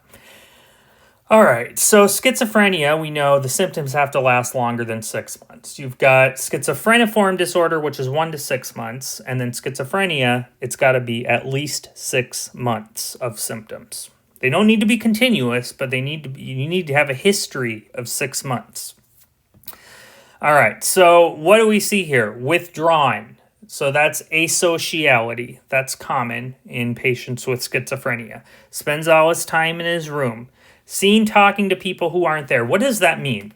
All right, so schizophrenia, we know the symptoms have to last longer than 6 months. You've got schizophreniform disorder, which is 1 to 6 months, and then schizophrenia, it's got to be at least 6 months of symptoms. They don't need to be continuous, but you need to have a history of 6 months. All right, so what do we see here? Withdrawn. So that's asociality. That's common in patients with schizophrenia. Spends all his time in his room. Seen talking to people who aren't there. What does that mean?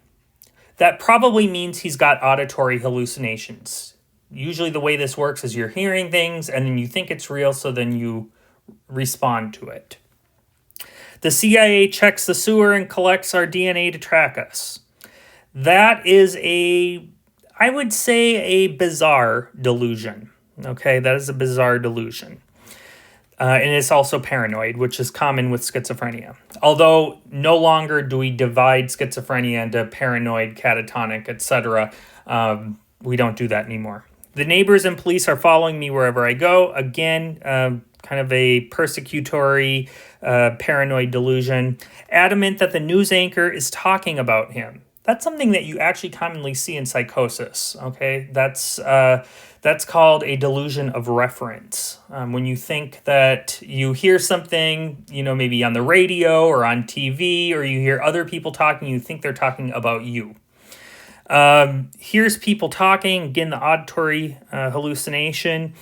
That probably means he's got auditory hallucinations. Usually the way this works is you're hearing things and then you think it's real, so then you respond to it. The CIA checks the sewer and collects our DNA to track us. That is I would say a bizarre delusion. Okay, that is a bizarre delusion. And it's also paranoid, which is common with schizophrenia. Although no longer do we divide schizophrenia into paranoid, catatonic, etc. We don't do that anymore. The neighbors and police are following me wherever I go. Again, kind of a persecutory, paranoid delusion. Adamant that the news anchor is talking about him. That's something that you actually commonly see in psychosis, okay? That's called a delusion of reference. When you think that you hear something, maybe on the radio or on TV, or you hear other people talking, you think they're talking about you. Here's people talking, again, the auditory hallucination.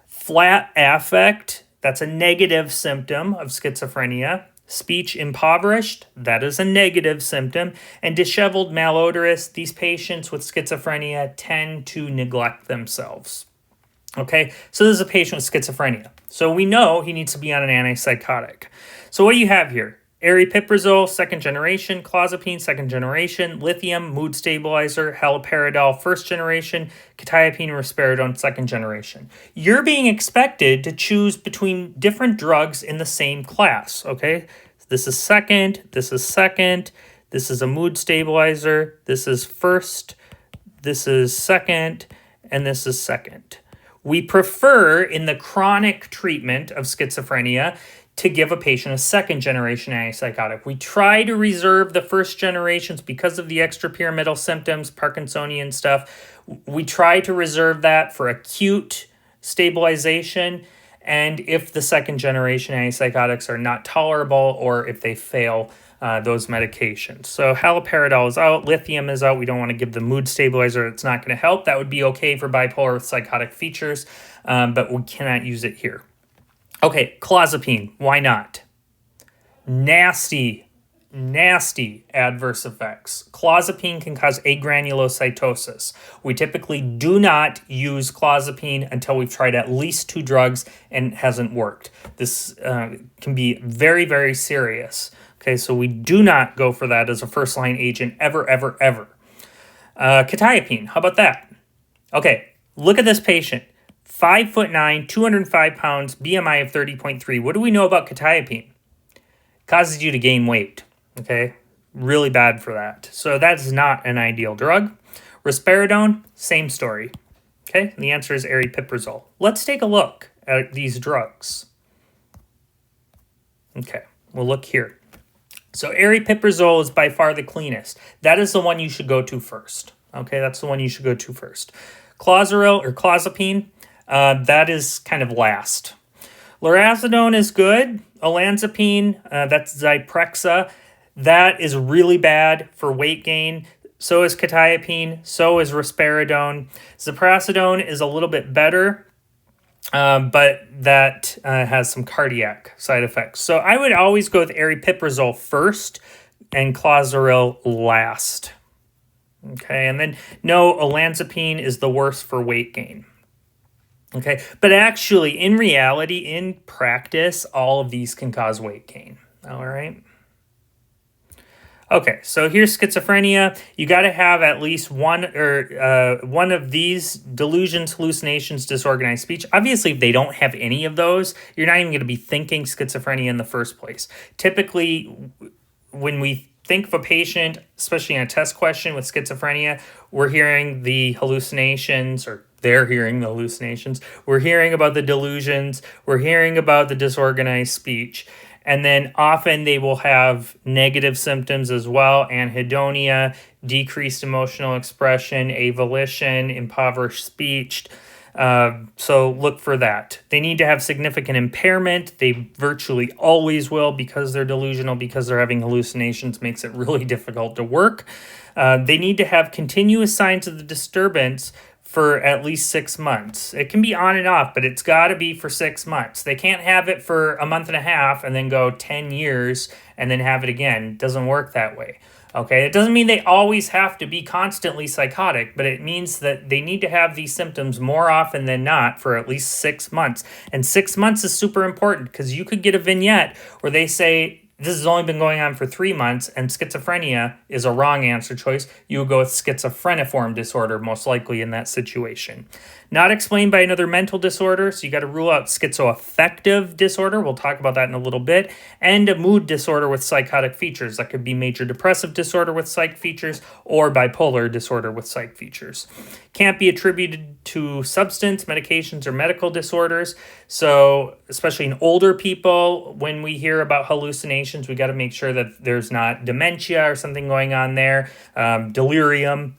Flat affect, that's a negative symptom of schizophrenia. Speech impoverished, that is a negative symptom. And disheveled, malodorous, these patients with schizophrenia tend to neglect themselves. Okay, so this is a patient with schizophrenia. So we know he needs to be on an antipsychotic. So what do you have here? Aripiprazole, second generation, clozapine, second generation, lithium, mood stabilizer, haloperidol, first generation, quetiapine, risperidone, second generation. You're being expected to choose between different drugs in the same class, okay? This is second, this is second, this is a mood stabilizer, this is first, this is second, and this is second. We prefer, in the chronic treatment of schizophrenia, to give a patient a second-generation antipsychotic. We try to reserve the first generations because of the extrapyramidal symptoms, Parkinsonian stuff. We try to reserve that for acute stabilization, and if the second-generation antipsychotics are not tolerable or if they fail those medications. So haloperidol is out, lithium is out. We don't want to give the mood stabilizer. It's not going to help. That would be okay for bipolar with psychotic features, but we cannot use it here. Okay, clozapine, why not? Nasty adverse effects. Clozapine can cause agranulocytosis. We typically do not use clozapine until we've tried at least 2 drugs and it hasn't worked. This can be very, very serious. Okay, so we do not go for that as a first-line agent ever. Quetiapine, how about that? Okay, look at this patient. 5'9", 205 pounds, BMI of 30.3. What do we know about quetiapine? Causes you to gain weight, okay? Really bad for that. So that's not an ideal drug. Risperidone, same story, okay? And the answer is aripiprazole. Let's take a look at these drugs. Okay, we'll look here. So aripiprazole is by far the cleanest. That is the one you should go to first, okay? That's the one you should go to first. Clozapine, that is kind of last. Lorazepam is good. Olanzapine, that's Zyprexa. That is really bad for weight gain. So is quetiapine. So is risperidone. Ziprasidone is a little bit better, but that has some cardiac side effects. So I would always go with aripiprazole first and clozaril last. Okay, and then no, olanzapine is the worst for weight gain. Okay, but actually, in reality, in practice, all of these can cause weight gain. All right. Okay, so here's schizophrenia. You got to have at least one of these: delusions, hallucinations, disorganized speech. Obviously, if they don't have any of those, you're not even going to be thinking schizophrenia in the first place. Typically, when we think of a patient, especially in a test question with schizophrenia, we're hearing the hallucinations, or they're hearing the hallucinations. We're hearing about the delusions. We're hearing about the disorganized speech. And then often they will have negative symptoms as well: anhedonia, decreased emotional expression, avolition, impoverished speech. So look for that. They need to have significant impairment. They virtually always will, because they're delusional, because they're having hallucinations, makes it really difficult to work. They need to have continuous signs of the disturbance for at least 6 months. It can be on and off, but it's got to be for 6 months. They can't have it for a month and a half and then go 10 years and then have it again. It doesn't work that way. Okay, it doesn't mean they always have to be constantly psychotic, but it means that they need to have these symptoms more often than not for at least 6 months. And 6 months is super important, because you could get a vignette where they say this has only been going on for 3 months and schizophrenia is a wrong answer choice, you would go with schizophreniform disorder, most likely in that situation. Not explained by another mental disorder, so you got to rule out schizoaffective disorder. We'll talk about that in a little bit. And a mood disorder with psychotic features. That could be major depressive disorder with psych features or bipolar disorder with psych features. Can't be attributed to substance, medications, or medical disorders. So, especially in older people, when we hear about hallucinations, we got to make sure that there's not dementia or something going on there, delirium,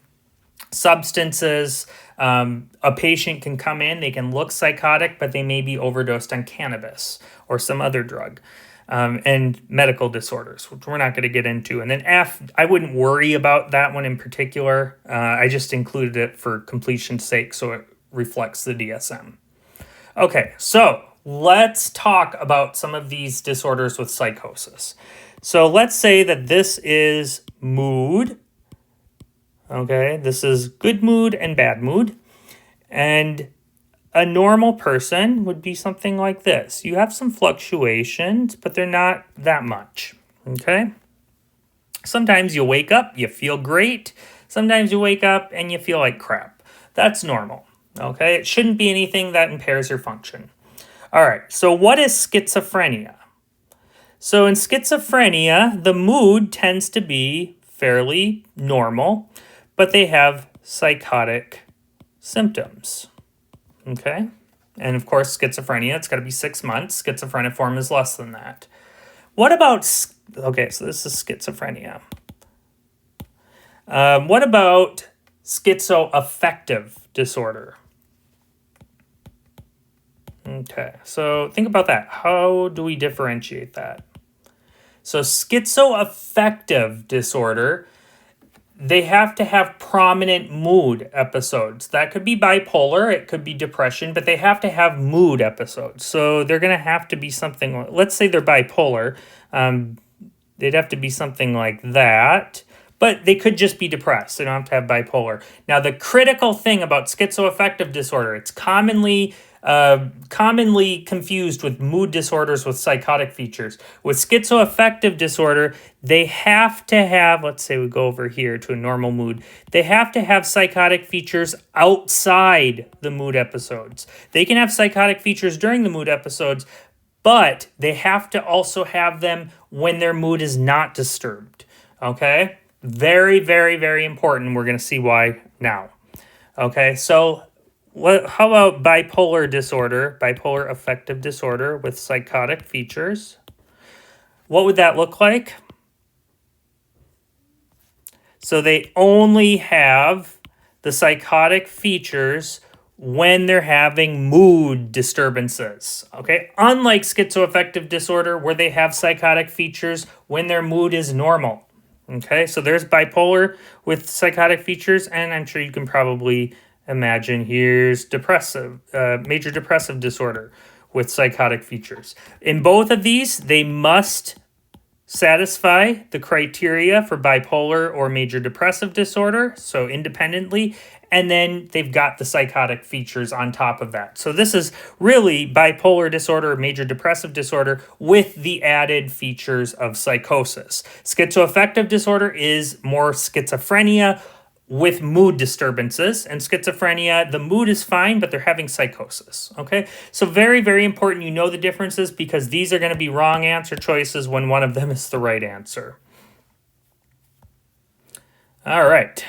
substances. A patient can come in, they can look psychotic, but they may be overdosed on cannabis or some other drug. And medical disorders, which we're not going to get into. And then F, I wouldn't worry about that one in particular. I just included it for completion's sake, so it reflects the DSM. Okay, so let's talk about some of these disorders with psychosis. So let's say that this is mood. Okay, this is good mood and bad mood. And a normal person would be something like this. You have some fluctuations, but they're not that much, okay? Sometimes you wake up, you feel great. Sometimes you wake up and you feel like crap. That's normal, okay? It shouldn't be anything that impairs your function. All right, so what is schizophrenia? So in schizophrenia, the mood tends to be fairly normal, but they have psychotic symptoms. Okay, and of course, schizophrenia, it's got to be 6 months. Schizophreniform is less than that. What about, okay, so this is schizophrenia. What about schizoaffective disorder? Okay, so think about that. How do we differentiate that? So schizoaffective disorder, they have to have prominent mood episodes. That could be bipolar, it could be depression, but they have to have mood episodes. So they're going to have to be something, let's say they're bipolar, they'd have to be something like that, but they could just be depressed. They don't have to have bipolar. Now, the critical thing about schizoaffective disorder, it's commonly confused with mood disorders with psychotic features. With schizoaffective disorder, they have to have, let's say we go over here to a normal mood, they have to have psychotic features outside the mood episodes. They can have psychotic features during the mood episodes, but they have to also have them when their mood is not disturbed. Okay? Very, very, very important. We're going to see why now. Okay, so how about bipolar disorder, bipolar affective disorder with psychotic features? What would that look like? So they only have the psychotic features when they're having mood disturbances, okay? Unlike schizoaffective disorder, where they have psychotic features when their mood is normal, okay? So there's bipolar with psychotic features, and I'm sure you can probably imagine here's depressive, major depressive disorder with psychotic features. In both of these, they must satisfy the criteria for bipolar or major depressive disorder, so independently, and then they've got the psychotic features on top of that. So this is really bipolar disorder or major depressive disorder with the added features of psychosis. Schizoaffective disorder is more schizophrenia with mood disturbances, and schizophrenia, the mood is fine, but they're having psychosis, okay? So very, very important you know the differences, because these are going to be wrong answer choices when one of them is the right answer. All right,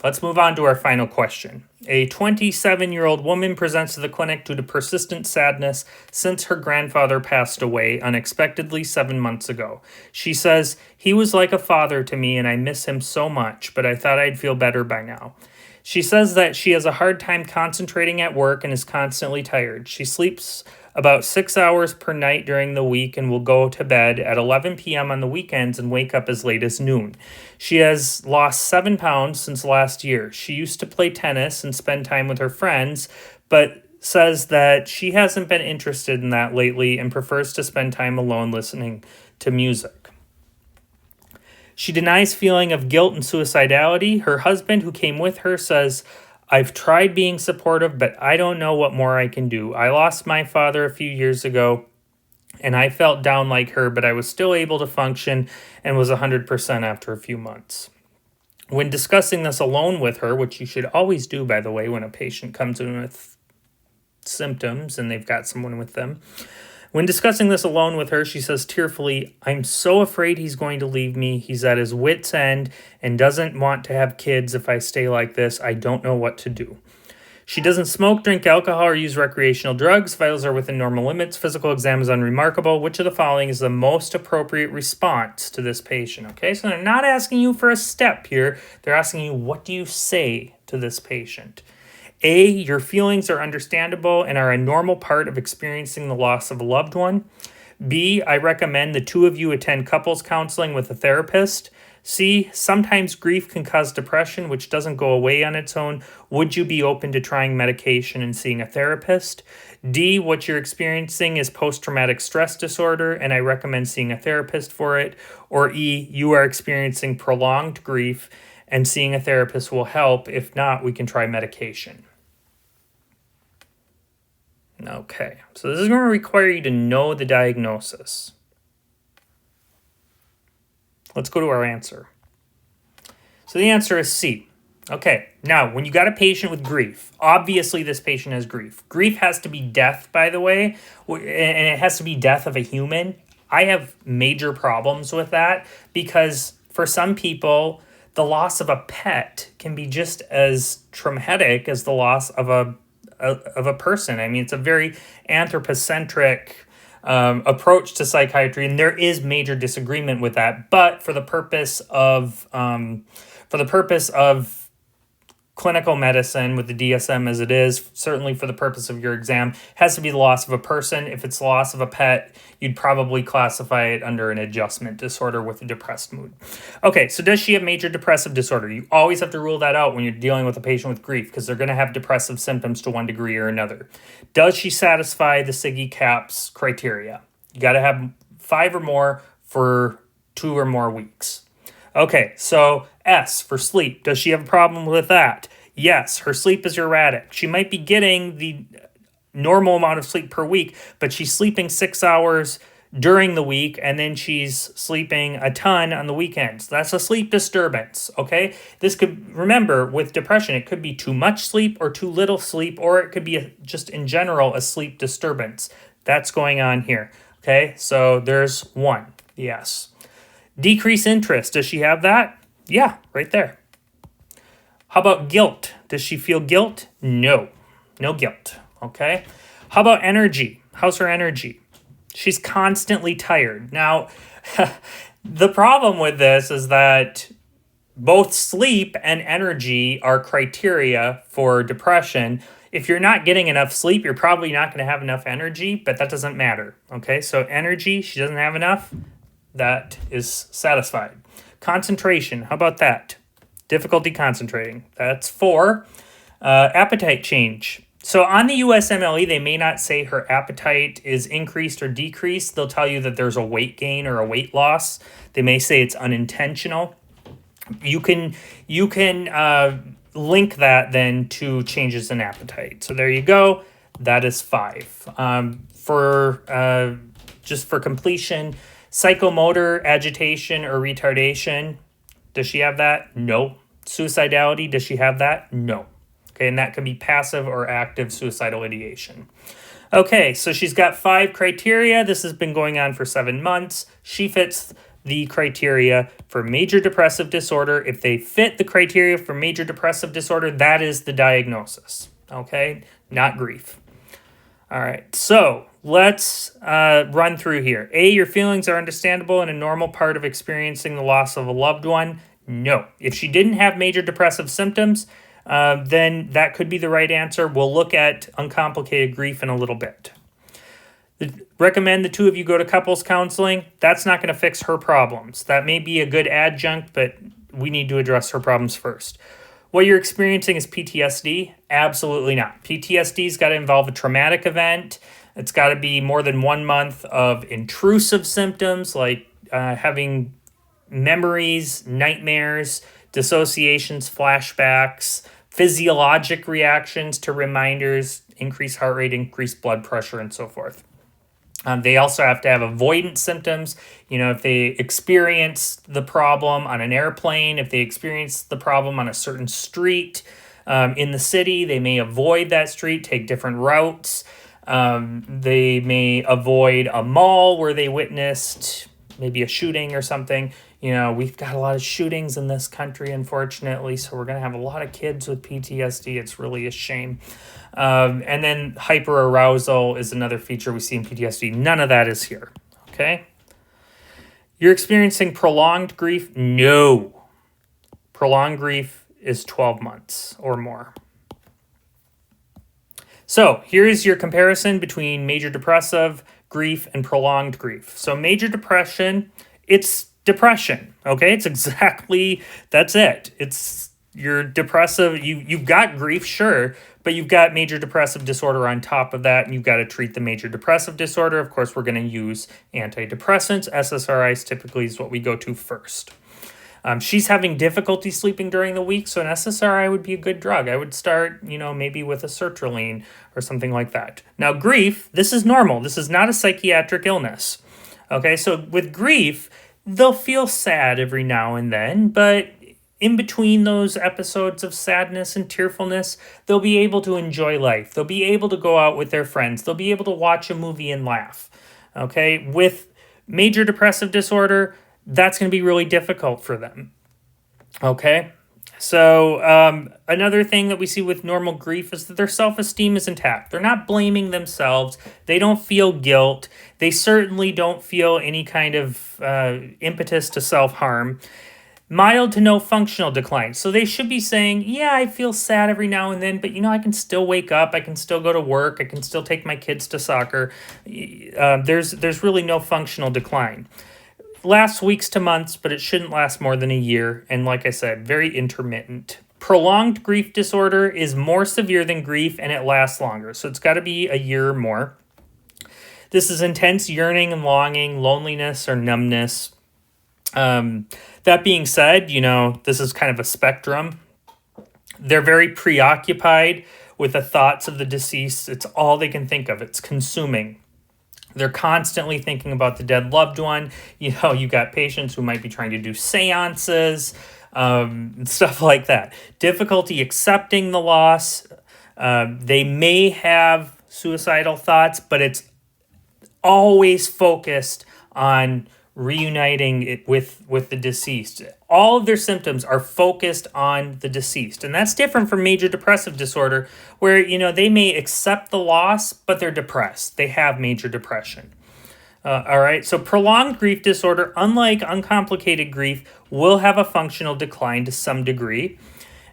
let's move on to our final question. A 27-year-old woman presents to the clinic due to persistent sadness since her grandfather passed away unexpectedly 7 months ago. She says, "He was like a father to me and I miss him so much, but I thought I'd feel better by now." She says that she has a hard time concentrating at work and is constantly tired. She sleeps about 6 hours per night during the week and will go to bed at 11 p.m. on the weekends and wake up as late as noon. She has lost 7 pounds since last year. She used to play tennis and spend time with her friends, but says that she hasn't been interested in that lately and prefers to spend time alone listening to music. She denies feeling of guilt and suicidality. Her husband, who came with her, says, "I've tried being supportive, but I don't know what more I can do. I lost my father a few years ago, And I felt down like her, but I was still able to function and was 100% after a few months. When discussing this alone with her, which you should always do, by the way, when a patient comes in with symptoms and they've got someone with them, when discussing this alone with her, she says tearfully, "I'm so afraid he's going to leave me. He's at his wit's end and doesn't want to have kids if I stay like this. I don't know what to do." She doesn't smoke, drink alcohol, or use recreational drugs. Vitals are within normal limits. Physical exam is unremarkable. Which of the following is the most appropriate response to this patient? Okay, so they're not asking you for a step here. They're asking you, what do you say to this patient? A, your feelings are understandable and are a normal part of experiencing the loss of a loved one. B, I recommend the two of you attend couples counseling with a therapist. C, sometimes grief can cause depression, which doesn't go away on its own. Would you be open to trying medication and seeing a therapist? D, what you're experiencing is post-traumatic stress disorder, and I recommend seeing a therapist for it. Or E, you are experiencing prolonged grief, and seeing a therapist will help. If not, we can try medication. Okay, so this is going to require you to know the diagnosis. Let's go to our answer. So the answer is C. Okay, now when you got a patient with grief, obviously this patient has grief. Grief has to be death, by the way, and it has to be death of a human. I have major problems with that because for some people, the loss of a pet can be just as traumatic as the loss of a person. I mean, it's a very anthropocentric approach to psychiatry, and there is major disagreement with that. But for the purpose of clinical medicine with the DSM as it is, certainly for the purpose of your exam, has to be the loss of a person. If it's the loss of a pet, you'd probably classify it under an adjustment disorder with a depressed mood. Okay, so does she have major depressive disorder? You always have to rule that out when you're dealing with a patient with grief because they're going to have depressive symptoms to one degree or another. Does she satisfy the CAPS criteria? You got to have 5 or more for 2 or more weeks. Okay, so S for sleep. Does she have a problem with that? Yes, her sleep is erratic. She might be getting the normal amount of sleep per week, but she's sleeping 6 hours during the week, and then she's sleeping a ton on the weekends. That's a sleep disturbance, okay? This could, remember, with depression, it could be too much sleep or too little sleep, or it could be just in general a sleep disturbance. That's going on here, okay? So there's 1, yes. Decrease interest. Does she have that? Yeah, right there. How about guilt? Does she feel guilt? No. No guilt. Okay. How about energy? How's her energy? She's constantly tired. Now, the problem with this is that both sleep and energy are criteria for depression. If you're not getting enough sleep, you're probably not going to have enough energy, but that doesn't matter. Okay. So energy, she doesn't have enough. That is satisfied. Concentration, how about that? Difficulty concentrating, that's 4. Appetite change. So on the USMLE, they may not say her appetite is increased or decreased. They'll tell you that there's a weight gain or a weight loss. They may say it's unintentional. You can link that then to changes in appetite. So there you go. That is 5. Just for completion, psychomotor agitation or retardation, does she have that? No. Suicidality, does she have that? No. Okay, and that could be passive or active suicidal ideation. Okay, so she's got 5 criteria. This has been going on for 7 months. She fits the criteria for major depressive disorder. If they fit the criteria for major depressive disorder, that is the diagnosis. Okay, not grief. All right, so let's run through here. A, your feelings are understandable and a normal part of experiencing the loss of a loved one. No. If she didn't have major depressive symptoms, then that could be the right answer. We'll look at uncomplicated grief in a little bit. Recommend the two of you go to couples counseling. That's not going to fix her problems. That may be a good adjunct, but we need to address her problems first. What you're experiencing is PTSD? Absolutely not. PTSD's got to involve a traumatic event. It's got to be more than 1 month of intrusive symptoms like having memories, nightmares, dissociations, flashbacks, physiologic reactions to reminders, increased heart rate, increased blood pressure, and so forth. They also have to have avoidance symptoms. If they experience the problem on an airplane, if they experience the problem on a certain street in the city, they may avoid that street, take different routes. They may avoid a mall where they witnessed maybe a shooting or something. We've got a lot of shootings in this country, unfortunately, so we're going to have a lot of kids with PTSD. It's really a shame. And then hyperarousal is another feature we see in PTSD. None of that is here, okay? You're experiencing prolonged grief? No. Prolonged grief is 12 months or more. So here's your comparison between major depressive grief and prolonged grief. So major depression, it's depression, okay? That's it. It's your depressive, you've got grief, sure, but you've got major depressive disorder on top of that, and you've got to treat the major depressive disorder. Of course, we're going to use antidepressants. SSRIs typically is what we go to first. She's having difficulty sleeping during the week, so an SSRI would be a good drug. I would start, maybe with a sertraline or something like that. Now, grief, this is normal. This is not a psychiatric illness. Okay, so with grief, they'll feel sad every now and then, but in between those episodes of sadness and tearfulness, they'll be able to enjoy life. They'll be able to go out with their friends. They'll be able to watch a movie and laugh. Okay, with major depressive disorder, that's going to be really difficult for them. Okay, so another thing that we see with normal grief is that their self-esteem is intact. They're not blaming themselves. They don't feel guilt. They certainly don't feel any kind of impetus to self-harm. Mild to no functional decline. So they should be saying, yeah, I feel sad every now and then, but I can still wake up. I can still go to work. I can still take my kids to soccer. There's really no functional decline. Lasts weeks to months, but it shouldn't last more than a year. And like I said, very intermittent. Prolonged grief disorder is more severe than grief, and it lasts longer. So it's got to be a year or more. This is intense yearning and longing, loneliness or numbness. That being said, this is kind of a spectrum. They're very preoccupied with the thoughts of the deceased. It's all they can think of. It's consuming. They're constantly thinking about the dead loved one. You got patients who might be trying to do seances, stuff like that. Difficulty accepting the loss. They may have suicidal thoughts, but it's always focused on reuniting it with the deceased. All of their symptoms are focused on the deceased. And that's different from major depressive disorder where, they may accept the loss, but they're depressed. They have major depression. All right. So prolonged grief disorder, unlike uncomplicated grief, will have a functional decline to some degree.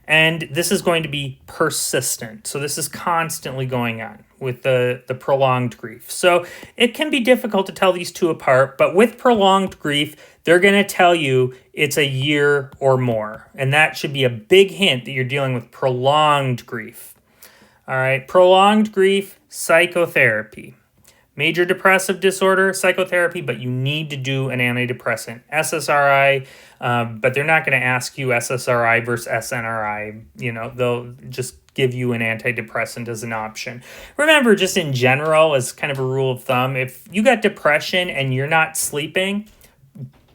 And this is going to be persistent. So this is constantly going on with the prolonged grief. So it can be difficult to tell these two apart, but with prolonged grief, they're going to tell you it's a year or more. And that should be a big hint that you're dealing with prolonged grief. All right, prolonged grief, psychotherapy. Major depressive disorder, psychotherapy, but you need to do an antidepressant. SSRI, but they're not going to ask you SSRI versus SNRI. They'll just give you an antidepressant as an option. Remember, just in general, as kind of a rule of thumb, if you got depression and you're not sleeping,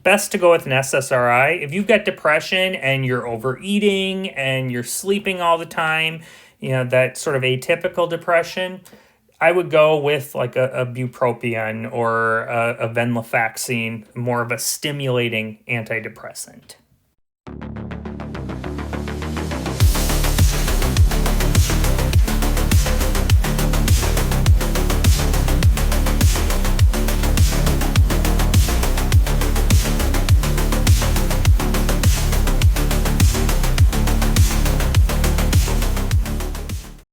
best to go with an SSRI. If you've got depression and you're overeating and you're sleeping all the time, that sort of atypical depression, I would go with like a bupropion or a venlafaxine, more of a stimulating antidepressant.